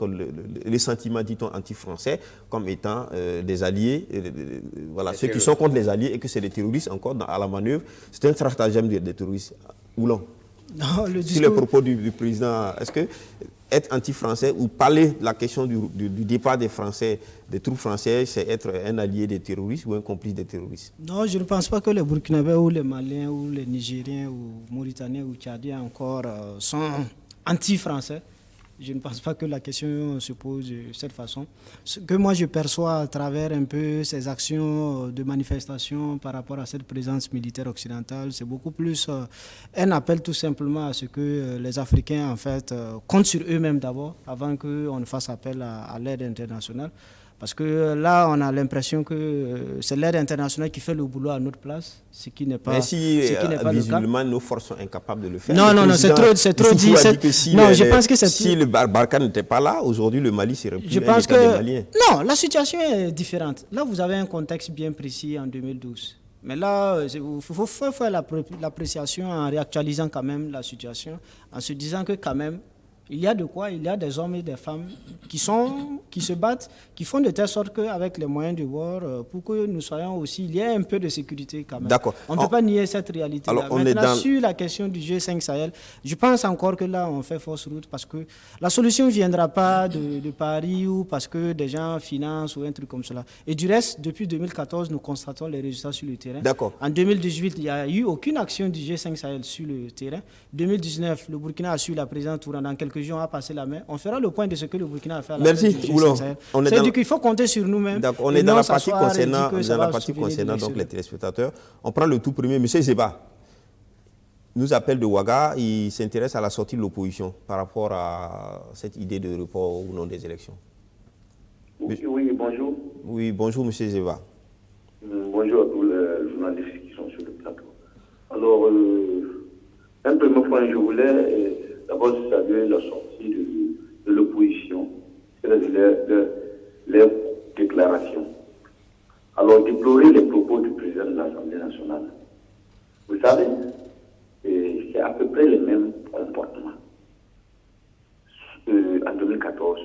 les sentiments, dit-on, anti-français, comme étant des alliés, voilà, ceux qui sont contre les alliés et que c'est des terroristes encore à la manœuvre. C'est un stratagème des terroristes. Oulon. Non, sur les propos du président, est-ce que être anti-français ou parler de la question du départ des Français, des troupes françaises, c'est être un allié des terroristes ou un complice des terroristes? Non, je ne pense pas que les Burkinabés ou les Maliens ou les Nigériens ou Mauritaniens ou Tchadiens encore sont anti-français. Je ne pense pas que la question se pose de cette façon. Ce que moi je perçois à travers un peu ces actions de manifestation par rapport à cette présence militaire occidentale, c'est beaucoup plus un appel tout simplement à ce que les Africains en fait comptent sur eux-mêmes d'abord avant qu'on ne fasse appel à l'aide internationale. Parce que là, on a l'impression que c'est l'aide internationale qui fait le boulot à notre place, ce qui n'est pas, mais si visiblement nos forces sont incapables de le faire. Non, c'est trop dit. Je pense que si le Barkhane n'était pas là, aujourd'hui le Mali serait plus un État des Maliens. Non, la situation est différente. Là, vous avez un contexte bien précis en 2012. Mais là, il faut faire l'appréciation en réactualisant quand même la situation, en se disant que quand même, il y a de quoi, il y a des hommes et des femmes qui se battent, qui font de telle sorte qu'avec les moyens de bord, pour que nous soyons aussi, il y a un peu de sécurité quand même. D'accord. On ne peut pas nier cette réalité-là. Maintenant, sur la question du G5 Sahel, je pense encore que là, on fait fausse route parce que la solution ne viendra pas de Paris ou parce que des gens financent ou un truc comme cela. Et du reste, depuis 2014, nous constatons les résultats sur le terrain. D'accord. En 2018, il n'y a eu aucune action du G5 Sahel sur le terrain. 2019, le Burkina a su la présidente Toura dans quelques jours a passé la main. On fera le point de ce que le Burkina a fait à la tête du G5 Sahel. C'est-à-dire qu'il faut compter sur nous-mêmes. On est dans la partie concernant donc les téléspectateurs. On prend le tout premier. M. Zeba nous appelle de Ouaga. Il s'intéresse à la sortie de l'opposition par rapport à cette idée de report ou non des élections. Oui, bonjour. Oui, bonjour M. Zeba. Bonjour à tous les journalistes qui sont sur le plateau. Alors, un premier point, je voulais d'abord saluer la sortie de l'opposition, c'est-à-dire les déclarations. Alors, déplorer les propos du président de l'Assemblée nationale. Vous savez, c'est à peu près le même comportement. En 2014,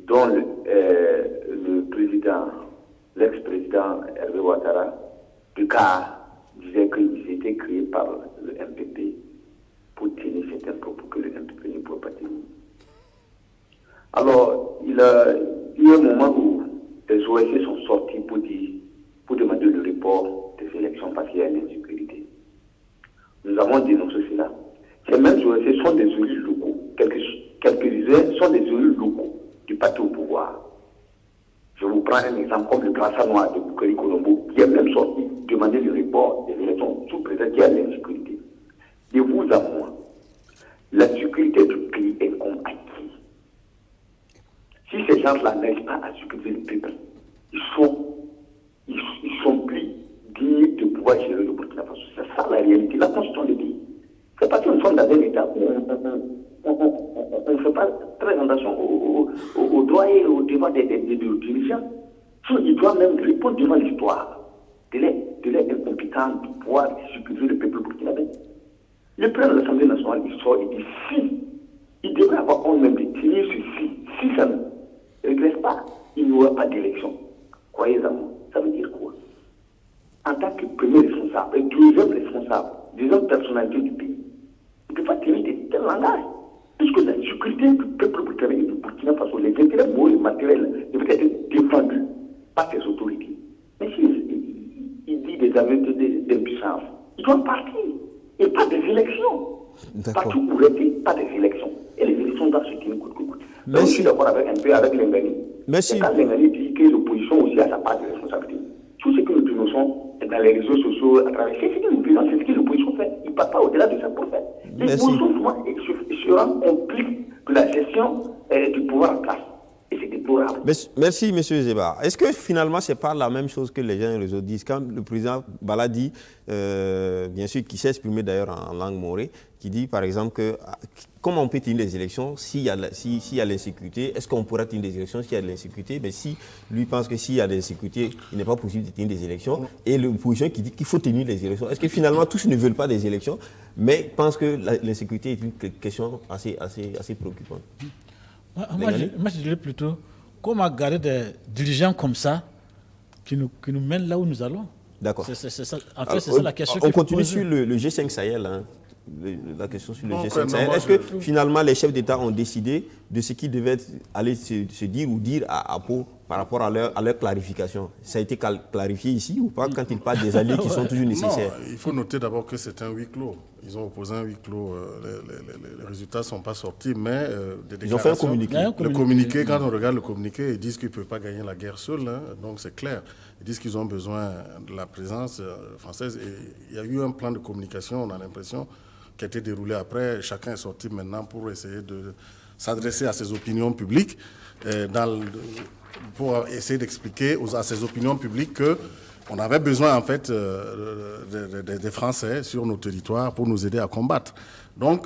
dont le président, l'ex-président Hervé Ouattara, du cas, disait qu'ils étaient créés par le MPP pour tenir certains propos que le MPP ne pouvait pas tenir. Alors, il y a eu un moment où les OSC sont sortis pour demander le report des élections parce qu'il y a l'insécurité. Nous avons dénoncé cela. Ces mêmes OSC sont des élus locaux. Quelques-uns sont des élus locaux du parti au pouvoir. Je vous prends un exemple comme le brassard noir de Boukari Colombo, qui a même sorti demander le report des élections sous prétexte qu'il y a l'insécurité. De vous à moi, la sécurité du pays est comme acquis. Si ces gens-là n'arrivent pas à sécuriser le peuple, ils sont plus dignes de pouvoir gérer le Burkina Faso. C'est ça la réalité, la constitution du pays. C'est parce qu'on sommes dans un état où on ne fait pas très attention aux droits et aux devoirs des dirigeants. Ils doivent même répondre devant l'histoire de leur incompétence de pouvoir sécuriser le peuple burkinabé. Le président de l'Assemblée nationale, il sort et dit si, il devrait avoir quand même de tenir ceci. Si ça ne régresse pas, il n'y aura pas d'élection. Croyez-moi, ça veut dire quoi? En tant que premier responsable et deuxième responsable, deuxième personnalité du pays, il ne peut pas tenir de tels langages. Puisque la sécurité du peuple burkinabé et du Burkina Faso, les intérêts moraux et matériels devaient être défendus par ses autorités. Mais s'il dit des aveux d'impuissance, il doit partir. Et pas des élections. Partout où il était, pas des élections. Et les élections doivent se tenir coûte que coûte. Donc je suis d'accord un peu avec Lengani. Merci. Et quand Lengani dit que l'opposition aussi a sa part de responsabilité, tout ce que nous dénonçons dans les réseaux sociaux, à travers c'est ce que nous disons, c'est ce que l'opposition fait. Il ne part pas au-delà de ça pour faire. L'opposition souvent se rend complice de la gestion du pouvoir en place. Et c'est déplorable. Merci, M. Zeba. Est-ce que finalement, ce n'est pas la même chose que les gens et les autres disent? Quand le président Bala dit, bien sûr, qui s'est exprimé d'ailleurs en langue morée, qui dit par exemple que comment on peut tenir des élections s'il y a l'insécurité? Est-ce qu'on pourra tenir des élections s'il y a de l'insécurité? Mais si lui pense que s'il y a de l'insécurité, il n'est pas possible de tenir des élections. Et l'opposition qui dit qu'il faut tenir des élections. Est-ce que finalement tous ne veulent pas des élections, mais pensent que l'insécurité est une question assez préoccupante? Moi, je dirais plutôt comment garder des dirigeants comme ça qui nous mènent là où nous allons. D'accord. C'est ça. En fait, c'est ça la question. On continue sur le G5 Sahel. Hein. La question sur le G5 Sahel. Est-ce que finalement les chefs d'État ont décidé de ce qu'ils devaient aller se dire ou dire à Pau par rapport à leur clarification? Ça a été clarifié ici ou pas quand ils parlent des alliés qui sont toujours nécessaires? Non, il faut noter d'abord que c'est un huis clos. Ils ont opposé un huis clos. Les résultats ne sont pas sortis, mais ils ont fait un communiqué. Le communiqué, quand on regarde le communiqué, ils disent qu'ils ne peuvent pas gagner la guerre seuls. Hein, donc c'est clair. Ils disent qu'ils ont besoin de la présence française. Et il y a eu un plan de communication, on a l'impression, qui a été déroulé après. Chacun est sorti maintenant pour essayer de s'adresser à ses opinions publiques, pour essayer d'expliquer à ses opinions publiques qu'on avait besoin en fait des Français sur nos territoires pour nous aider à combattre. Donc,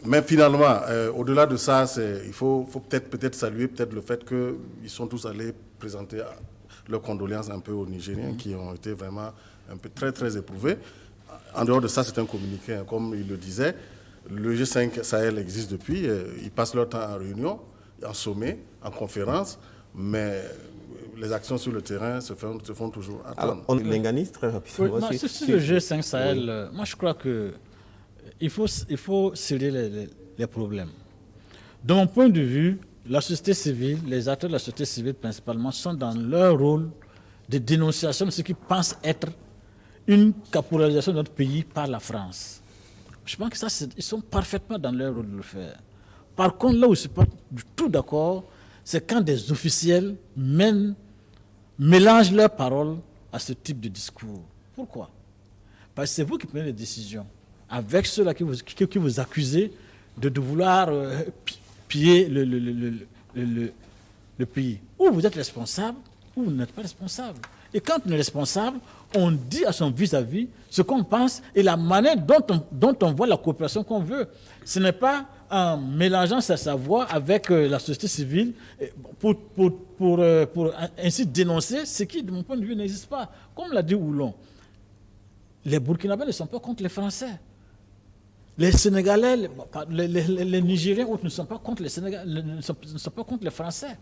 mais finalement, au-delà de ça, il faut peut-être saluer le fait qu'ils sont tous allés présenter leurs condoléances un peu aux Nigériens qui ont été vraiment un peu très très éprouvés. En dehors de ça, c'est un communiqué, hein, comme il le disait. Le G5 Sahel existe depuis. Ils passent leur temps en réunion, en sommet, en conférence, mais les actions sur le terrain se font toujours attendre. On l'organise très rapidement. Oui, sur le G5 Sahel, moi je crois qu'il faut sceller les problèmes. De mon point de vue, la société civile, les acteurs de la société civile principalement, sont dans leur rôle de dénonciation de ce qu'ils pensent être une caporalisation de notre pays par la France. Je pense que ils sont parfaitement dans leur rôle de le faire. Par contre, là où je ne suis pas du tout d'accord, c'est quand des officiels mélangent leurs paroles à ce type de discours. Pourquoi? Parce que c'est vous qui prenez les décisions, avec ceux-là qui vous accusez de vouloir piller le pays. Ou vous êtes responsable, ou vous n'êtes pas responsable. Et quand on est responsable, on dit à son vis-à-vis ce qu'on pense et la manière dont on voit la coopération qu'on veut. Ce n'est pas en mélangeant sa voix avec la société civile pour ainsi dénoncer ce qui, de mon point de vue, n'existe pas. Comme l'a dit Oulon, les Burkinabés ne sont pas contre les Français. Les Sénégalais, les Nigériens ne sont pas contre les Sénégalais, ne sont pas contre les Français.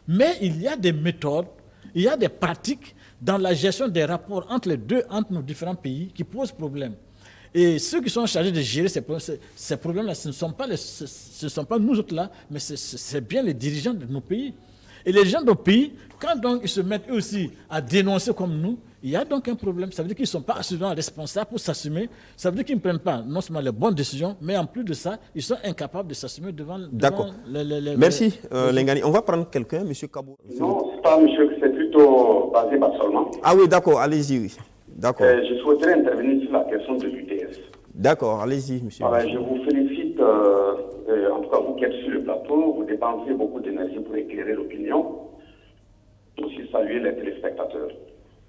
Mais il y a des méthodes, il y a des pratiques dans la gestion des rapports entre nos différents pays qui posent problème. Et ceux qui sont chargés de gérer ces problèmes-là, ce ne sont pas nous autres là, mais c'est bien les dirigeants de nos pays. Et les gens du pays, quand donc ils se mettent eux aussi à dénoncer comme nous, il y a donc un problème. Ça veut dire qu'ils ne sont pas assurément responsables pour s'assumer. Ça veut dire qu'ils ne prennent pas non seulement les bonnes décisions, mais en plus de ça, ils sont incapables de s'assumer devant les... Merci, Lengani. On va prendre quelqu'un, M. Kabo. Non, c'est pas monsieur, c'est plutôt basé seulement. Ah oui, d'accord, allez-y. Oui. D'accord. Je souhaiterais intervenir sur la question de l'UTS. D'accord, allez-y, monsieur. Voilà, je vous félicite, en tout cas vous qui êtes sur le plateau, vous dépensez beaucoup d'énergie pour éclairer l'opinion. Aussi saluer les téléspectateurs.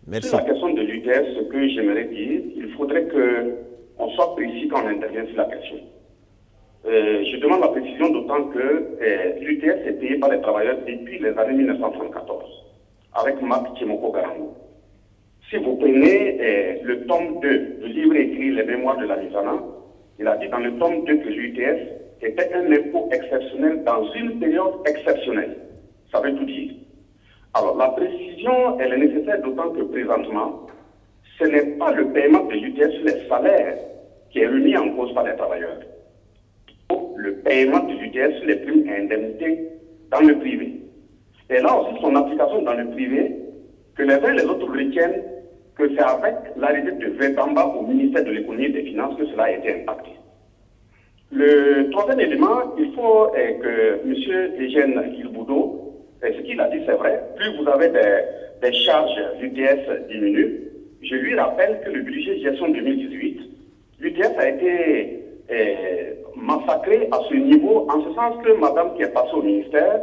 Merci. Sur la question de l'UTS, ce que j'aimerais dire, il faudrait qu'on soit précis quand on intervient sur la question. Je demande la précision d'autant que l'UTS est payé par les travailleurs depuis les années 1974, avec Marc Tchemoko Garango. Si vous prenez le tome 2 du livre écrit Les Mémoires de la Misana, il a dit dans le tome 2 que l'UTS était un impôt exceptionnel dans une période exceptionnelle. Ça veut tout dire. Alors, la précision, elle est nécessaire d'autant que présentement, ce n'est pas le paiement de l'UTS sur les salaires qui est remis en cause par les travailleurs. Le paiement de l'UTS sur les primes et indemnités dans le privé. Et là aussi, son application dans le privé, que les uns et les autres retiennent que c'est avec l'arrivée de Vetamba au ministère de l'économie et des finances que cela a été impacté. Le troisième élément, il faut que M. Eugène Ilboudo, ce qu'il a dit c'est vrai, plus vous avez des charges, l'UTS diminue. Je lui rappelle que le budget gestion 2018, l'UTS a été massacré à ce niveau, en ce sens que madame qui est passée au ministère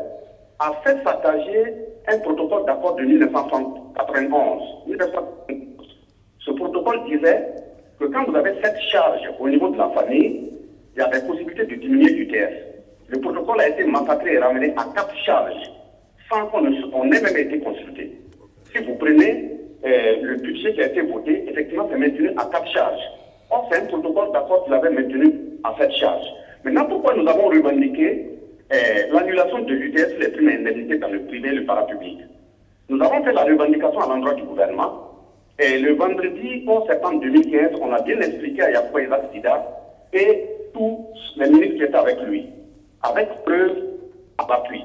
a fait saccager un protocole d'accord de 1991. Ce protocole disait que quand vous avez cette charge au niveau de la famille, il y a des possibilités de diminuer l'UTS. Le protocole a été massacré et ramené à 4 charges, sans qu'on ait même été consulté. Si vous prenez le budget qui a été voté, effectivement, c'est maintenu à 4 charges. Or, c'est un protocole d'accord qui l'avait maintenu à 7 charges. Maintenant, pourquoi nous avons revendiqué l'annulation de l'UTS sur les primes et indemnités dans le privé et le parapublic? Nous avons fait la revendication à l'endroit du gouvernement. Et le vendredi 11 septembre 2015, on a bien expliqué à Yakuba Isaac Sida et tous les ministres qui étaient avec lui, avec preuve à l'appui.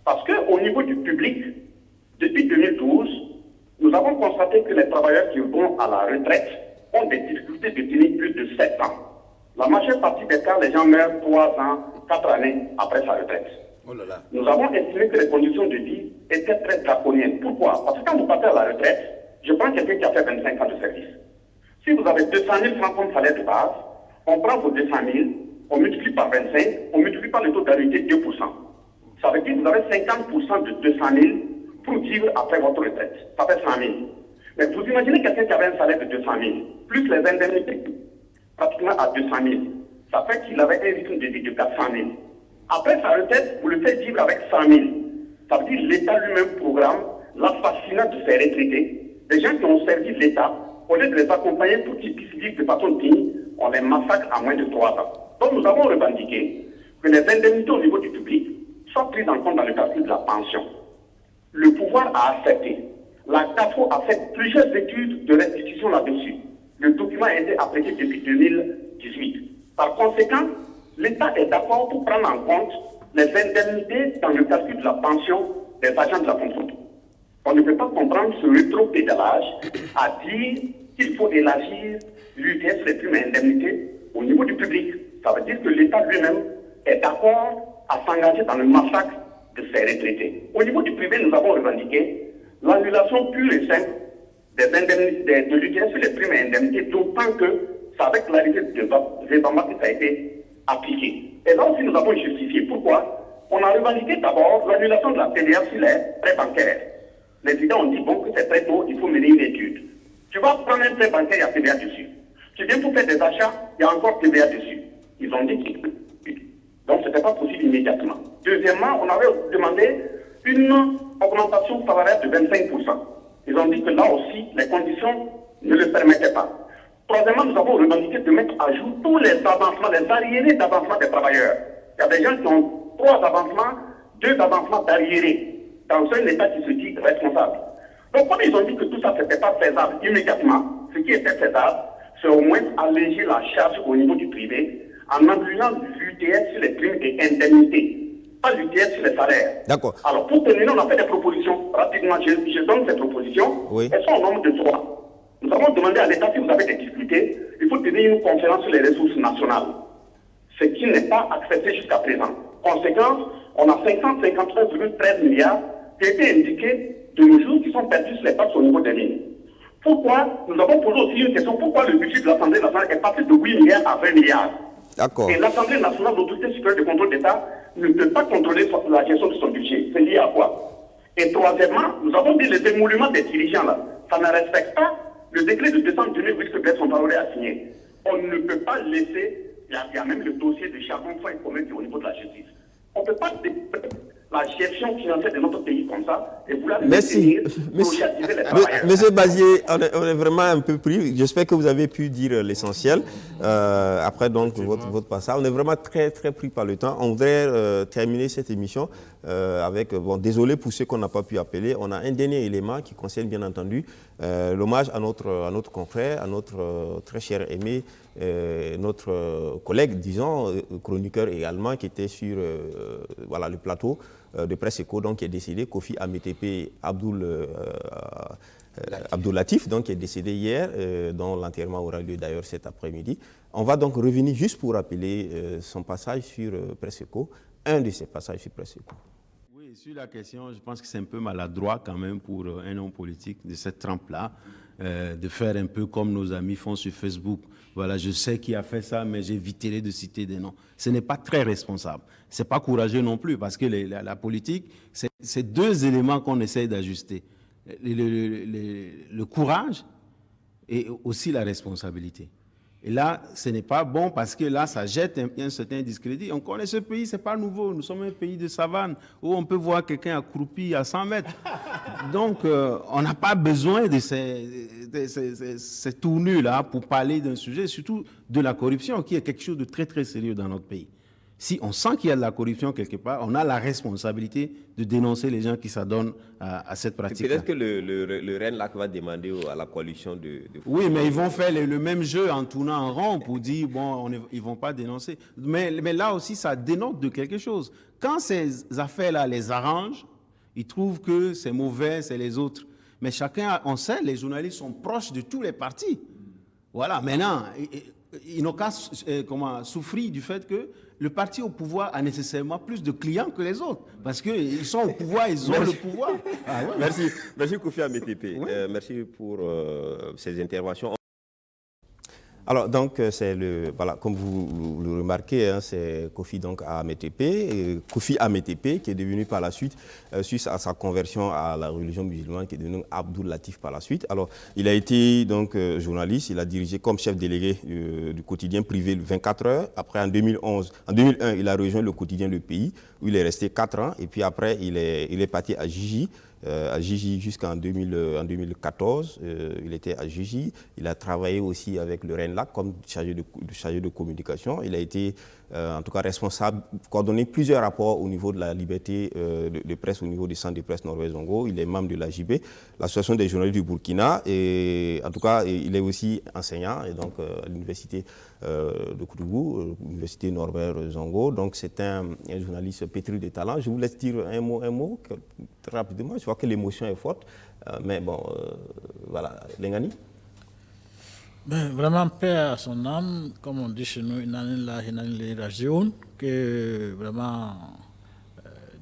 Parce qu'au niveau du public, depuis 2012, nous avons constaté que les travailleurs qui vont à la retraite ont des difficultés de tenir plus de 7 ans. La majeure partie des cas, les gens meurent 3 ans, 4 années après sa retraite. Oh là là. Nous avons estimé que les conditions de vie étaient très draconiennes. Pourquoi? Parce que quand vous partez à la retraite, je prends quelqu'un qui a fait 25 ans de service. Si vous avez 200 000 francs comme salaire de base, on prend vos 200 000, on multiplie par 25, on multiplie par le taux d'annuité 2%. Ça veut dire que vous avez 50% de 200 000 pour vivre après votre retraite. Ça fait 100 000. Mais vous imaginez quelqu'un qui avait un salaire de 200 000, plus les indemnités, pratiquement à 200 000. Ça fait qu'il avait un rythme de vie de 400 000. Après sa retraite, vous le faites vivre avec 100 000. Ça veut dire que l'État lui-même programme l'assassinat de ses retraités. Des gens qui ont servi l'État, au lieu de les accompagner pour qu'ils puissent vivre de façon digne, on les massacre à moins de 3 ans. Donc nous avons revendiqué que les indemnités au niveau du public soient prises en compte dans le calcul de la pension. Le pouvoir a accepté. La CAFO a fait plusieurs études de restitution là-dessus. Le document a été apprécié depuis 2018. Par conséquent, l'État est d'accord pour prendre en compte les indemnités dans le calcul de la pension des agents de la fonction. On ne peut pas comprendre ce rétro-pédalage à dire qu'il faut élargir l'UTS, les primes et indemnités au niveau du public. Ça veut dire que l'État lui-même est d'accord à s'engager dans le massacre de ses retraités. Au niveau du privé, nous avons revendiqué l'annulation pure et simple des indemnités de l'UTS sur les primes et indemnités, d'autant que c'est avec l'arrivée de Zébama que ça a été appliqué. Et là aussi, nous avons justifié. Pourquoi? On a revendiqué d'abord l'annulation de la TVA sur les prêts bancaires. Les étudiants ont dit bon, que c'est très tôt, il faut mener une étude. Tu vas prendre un prêt bancaire, il y a TVA dessus. Tu viens pour faire des achats, il y a encore TVA dessus. Ils ont dit qu'il donc ce n'était pas possible immédiatement. Deuxièmement, on avait demandé une augmentation salariale de 25%. Ils ont dit que là aussi, les conditions ne le permettaient pas. Troisièmement, nous avons revendiqué de mettre à jour tous les avancements, les arriérés d'avancement des travailleurs. Il y a des gens qui ont 3 avancements, 2 avancements d'arriérés, dans un État qui se dit responsable. Donc, quand ils ont dit que tout ça, ce n'était pas faisable immédiatement, ce qui était faisable, c'est au moins alléger la charge au niveau du privé en incluant l'UTS sur les primes et indemnités. pas l'UTS sur les salaires. D'accord. Alors, pour terminer, on a fait des propositions. Rapidement, je donne ces propositions. Oui. Elles sont au nombre de 3. Nous avons demandé à l'État, si vous avez des difficultés, il faut tenir une conférence sur les ressources nationales. Ce qui n'est pas accepté jusqu'à présent. Conséquence, on a 553,13 milliards qui ont été indiqués de nos jours qui sont perdus sur les taxes au niveau des mines. Pourquoi? Nous avons posé aussi une question. Pourquoi le budget de l'Assemblée nationale est passé de 8 milliards à 20 milliards? D'accord. Et l'Assemblée nationale, l'autorité supérieure de contrôle d'État, ne peut pas contrôler la gestion de son budget. C'est lié à quoi? Et troisièmement, nous avons dit les émoluments des dirigeants là. Ça ne respecte pas le décret de décembre 2008 que Blaise Compaoré a signé. On ne peut pas laisser, il y a même le dossier de charbon fonds et commun qui est au niveau de la justice. On ne peut pas la gestion financière de notre pays comme ça et vouloir Merci. socialiser les travailleurs. Monsieur Bazier, on est vraiment un peu pris. J'espère que vous avez pu dire l'essentiel. Après donc votre passage, on est vraiment très très pris par le temps. On voudrait terminer cette émission avec, désolé pour ceux qu'on n'a pas pu appeler. On a un dernier élément qui concerne bien entendu l'hommage à notre confrère, à notre très cher aimé, notre collègue, disons, chroniqueur également, qui était sur le plateau de Presse Éco, donc qui est décédé, Kofi Ametepe Abdoulatif, donc qui est décédé hier, dont l'enterrement aura lieu d'ailleurs cet après-midi. On va donc revenir juste pour rappeler son passage sur Presse Éco, un de ses passages sur Presse Éco. Oui, sur la question, je pense que c'est un peu maladroit quand même pour un homme politique de cette trempe-là, de faire un peu comme nos amis font sur Facebook. Voilà, je sais qui a fait ça, mais j'éviterai de citer des noms. Ce n'est pas très responsable. Ce n'est pas courageux non plus, parce que la politique, c'est deux éléments qu'on essaie d'ajuster. Le courage et aussi la responsabilité. Et là, ce n'est pas bon parce que là, ça jette un certain discrédit. On connaît ce pays, ce n'est pas nouveau. Nous sommes un pays de savane où on peut voir quelqu'un accroupi à 100 mètres. Donc, on n'a pas besoin de ces tournures-là pour parler d'un sujet, surtout de la corruption, qui est quelque chose de très, très sérieux dans notre pays. Si on sent qu'il y a de la corruption quelque part, on a la responsabilité de dénoncer les gens qui s'adonnent à cette pratique. Peut-être que le RENLAC va demander à la coalition de... Oui, mais ils vont faire le même jeu en tournant en rond pour dire, ils ne vont pas dénoncer. Mais là aussi, ça dénote de quelque chose. Quand ces affaires-là les arrangent, ils trouvent que c'est mauvais, c'est les autres. Mais chacun, on sait, les journalistes sont proches de tous les partis. Voilà, maintenant, ils n'ont qu'à souffrir du fait que le parti au pouvoir a nécessairement plus de clients que les autres. Parce qu'ils sont au pouvoir, ils ont le pouvoir. Ah, ouais. Merci Kofi Ametepe. Oui. Merci pour ces interventions. Alors, donc, comme vous le remarquez, hein, c'est Kofi Ametepe, qui est devenu par la suite, suite à sa conversion à la religion musulmane, qui est devenu Abdoulatif par la suite. Alors, il a été donc journaliste, il a dirigé comme chef délégué du quotidien privé le 24 heures. Après, en 2001, il a rejoint le quotidien Le Pays, où il est resté 4 ans. Et puis après, il est parti à Jiji. Jusqu'en 2014, il était à Jiji. Il a travaillé aussi avec le RENLAC comme chargé de communication. Il a été en tout cas responsable, coordonné plusieurs rapports au niveau de la liberté de presse, au niveau du centre de presse Norvège-Zongo. Il est membre de l'AJB, l'Association des journalistes du Burkina. Et en tout cas, il est aussi enseignant et donc, à l'université de Koutougou, l'université Norvège-Zongo. Donc c'est un journaliste pétri de talent. Je vous laisse dire un mot très rapidement. Je vois que l'émotion est forte. Mais bon, voilà. Lengani? Vraiment, paix à son âme, comme on dit chez nous, que vraiment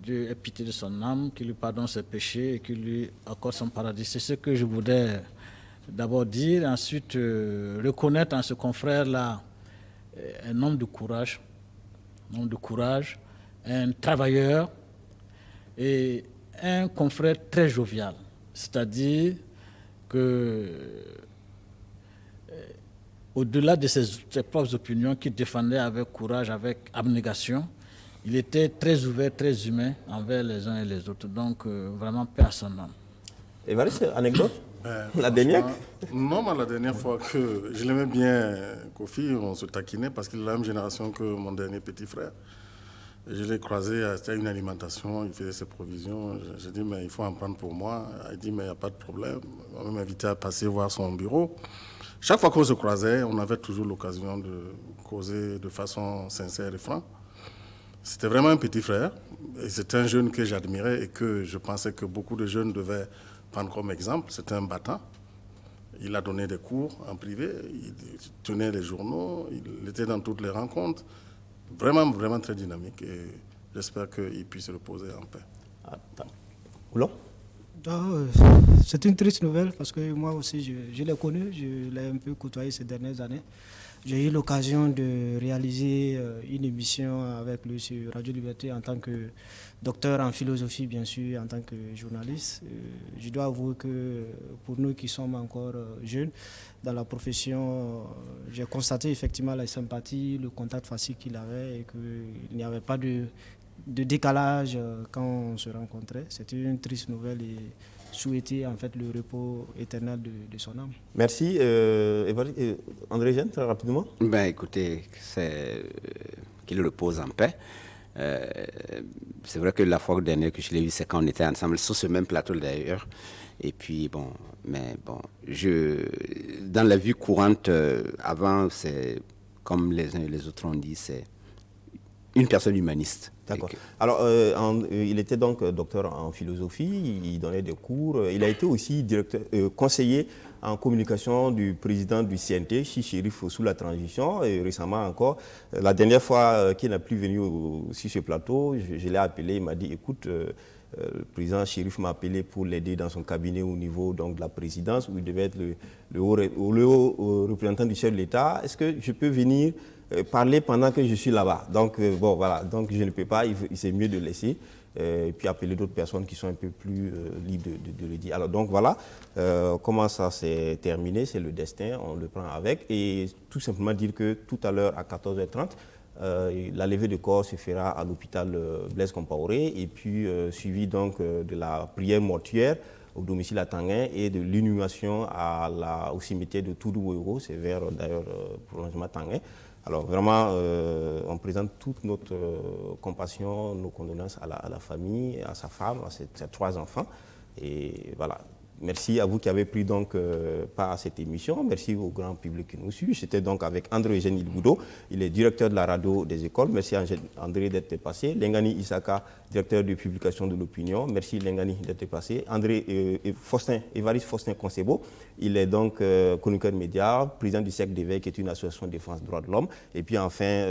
Dieu ait pitié de son âme, qu'il lui pardonne ses péchés et qu'il lui accorde son paradis. C'est ce que je voudrais d'abord dire. Ensuite, reconnaître en ce confrère-là un homme de courage, un travailleur et un confrère très jovial. C'est-à-dire que au-delà de ses propres opinions qu'il défendait avec courage, avec abnégation, il était très ouvert, très humain envers les uns et les autres. Donc, vraiment, paix à son âme. Et voilà, c'est anecdote la dernière? Non, mais la dernière fois que je l'aimais bien, Kofi, on se taquinait parce qu'il est de la même génération que mon dernier petit frère. Je l'ai croisé, c'était une alimentation, il faisait ses provisions. J'ai dit, mais il faut en prendre pour moi. Il dit, mais il n'y a pas de problème. On m'a invité à passer voir son bureau. Chaque fois qu'on se croisait, on avait toujours l'occasion de causer de façon sincère et franche. C'était vraiment un petit frère. C'est un jeune que j'admirais et que je pensais que beaucoup de jeunes devaient prendre comme exemple. C'était un battant. Il a donné des cours en privé, il tenait les journaux, il était dans toutes les rencontres. Vraiment, vraiment très dynamique et j'espère qu'il puisse reposer en paix. Oulon? C'est une triste nouvelle parce que moi aussi je l'ai connu, je l'ai un peu côtoyé ces dernières années. J'ai eu l'occasion de réaliser une émission avec lui sur Radio Liberté en tant que docteur en philosophie, bien sûr, en tant que journaliste. Je dois avouer que pour nous qui sommes encore jeunes dans la profession, j'ai constaté effectivement la sympathie, le contact facile qu'il avait et qu'il n'y avait pas de décalage quand on se rencontrait. C'était une triste nouvelle et souhaiter en fait le repos éternel de son âme. Merci. André Jeanne, très rapidement. Ben, écoutez, qu'il repose en paix. C'est vrai que la fois dernière que je l'ai vu, c'est quand on était ensemble, sur ce même plateau d'ailleurs. Et puis, bon, dans la vie courante, avant, c'est comme les uns et les autres ont dit, c'est une personne humaniste. D'accord. Alors, il était donc docteur en philosophie, il donnait des cours, il a été aussi conseiller en communication du président du CNT, Chérif, sous la transition, et récemment encore. La dernière fois qu'il n'a plus venu sur ce plateau, je l'ai appelé, il m'a dit, écoute, le président Chérif m'a appelé pour l'aider dans son cabinet au niveau donc, de la présidence, où il devait être le haut représentant du chef de l'État. Est-ce que je peux venir parler pendant que je suis là-bas? Donc, bon, voilà, donc je ne peux pas, c'est mieux de laisser. Et puis appeler d'autres personnes qui sont un peu plus libres de le dire. Alors donc voilà, comment ça s'est terminé, c'est le destin, on le prend avec. Et tout simplement dire que tout à l'heure à 14h30, la levée de corps se fera à l'hôpital Blaise Compaoré et puis suivi donc de la prière mortuaire au domicile à Tanguin et de l'inhumation au cimetière de Toudou-Ouéro, c'est vers d'ailleurs prolongement Tanguin. Alors vraiment, on présente toute notre compassion, nos condoléances à la famille, à sa femme, à ses 3 enfants. Et voilà. Merci à vous qui avez pris donc part à cette émission. Merci au grand public qui nous suit. J'étais donc avec André Eugène Ilboudo, il est directeur de la radio des écoles. Merci André d'être passé. Lengani Isaka, directeur de publication de l'opinion. Merci Lengani d'être passé. Évariste Faustin Concebo, il est donc chroniqueur média, président du Cercle d'éveil qui est une association de défense des droits de l'homme. Et puis enfin,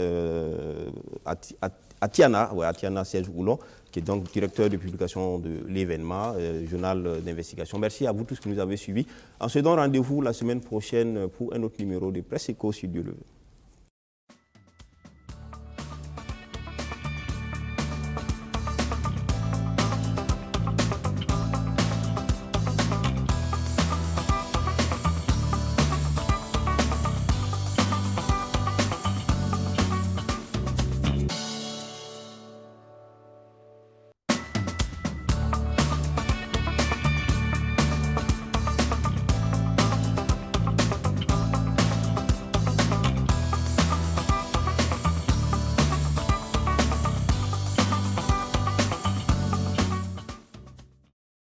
Atiana Serge Oulon, qui est donc directeur de publication de l'événement, journal d'investigation. Merci à vous tous qui nous avez suivis. On se donne rendez-vous la semaine prochaine pour un autre numéro de Presse Éco sur Dieu le veut.